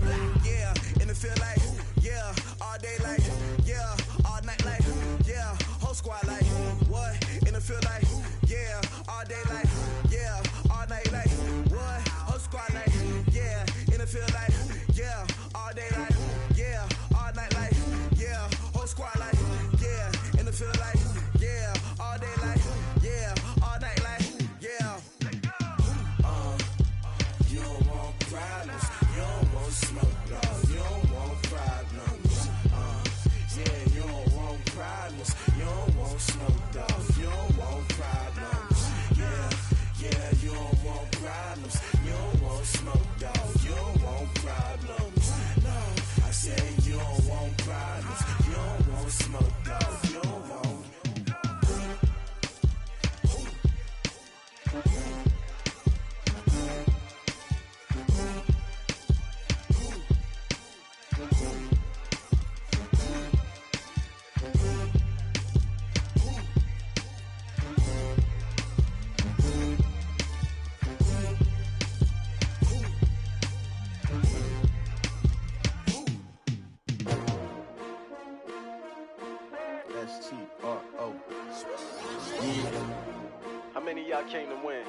yeah, and it feel like yeah, all day like yeah, all night like yeah, whole squad like what? And it feel like yeah, all day like yeah, all night like what? Whole squad like yeah, and it feel like yeah, all day like yeah, all night like yeah, whole squad like yeah, and it feel like yeah, all day like yeah, all night like yeah. You don't want problems, you don't want smoke, no, you don't want problems. Yeah, you don't want problems, you don't want smoke, dog, you don't want problems. Yeah, you don't want problems, you don't want smoke, dog, you don't want problems. No, I said you don't want problems, you don't want smoke, dog, you don't want. S-T-R-O. Yeah. How many of y'all came to win?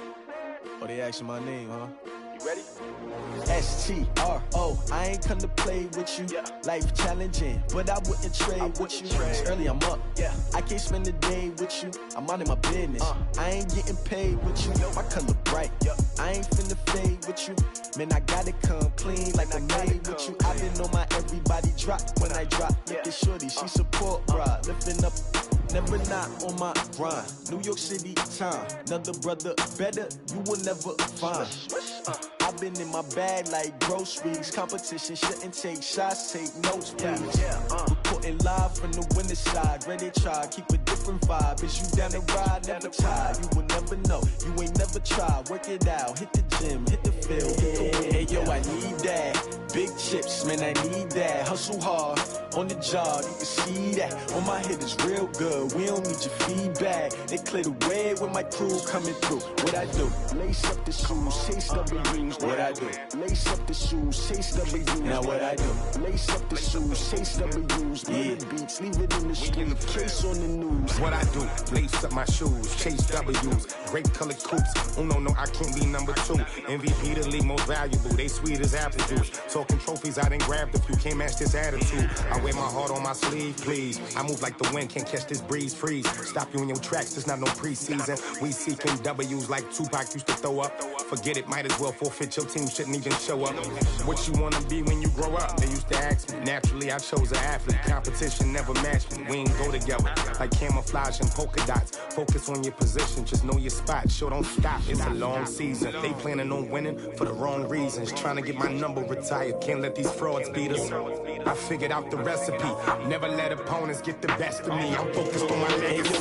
Oh, they asking my name, huh? You ready? S-T-R-O. I ain't come to play with you. Life challenging, but I wouldn't trade with you. It's early, I'm up. I can't spend the day with you. I'm minding my business. I ain't getting paid with you. My color bright. I ain't finna fade with you. Man, I gotta come clean like I made with you. I been on my everybody drop when I drop. Look at shorty, she support, bruh. Lifting up, never not on my grind. New York City time. Another brother better, you will never find. I've been in my bag like groceries. Competition shouldn't take shots, take notes, please. Reporting live from the winter side. Ready to try, keep a different vibe. Is you down the ride, never tired. You will never know, you ain't never tried. Work it out, hit the gym, hit the field, hit the wind. Hey yo, I need that. Big chips, man, I need that. Hustle hard, on the job, you can see that. On my head is real good, we don't need your feedback. They clear the way when my crew coming through. What I do? Lace up the shoes, chase W's. What I do? Lace up the shoes, chase W's. Now what I do? Lace up the shoes, chase W's. Yeah, beats, leave it in the street, case on the news. What I do? Lace up my shoes, chase W's. Great colored coops. Oh no, I can't be number 2. MVP the league most valuable. They sweet as apple juice. Talking trophies, I done grabbed a few. Can't match this attitude. I wear my heart on my sleeve, please. I move like the wind, can't catch this breeze, freeze. Stop you in your tracks, there's not no preseason. We seeking W's like Tupac used to throw up. Forget it, might as well forfeit. Your team shouldn't even show up. What you wanna be when you grow up? They used to ask me. Naturally, I chose an athlete. Competition never matched me. We ain't go together like camouflage and polka dots. Focus on your position, just know your spot. Sure, don't stop. It's a long season. They planning on winning for the wrong reasons. Trying to get my number retired. Can't let these frauds beat us. I figured out the recipe. Never let opponents get the best of me. I'm focused on my legacy.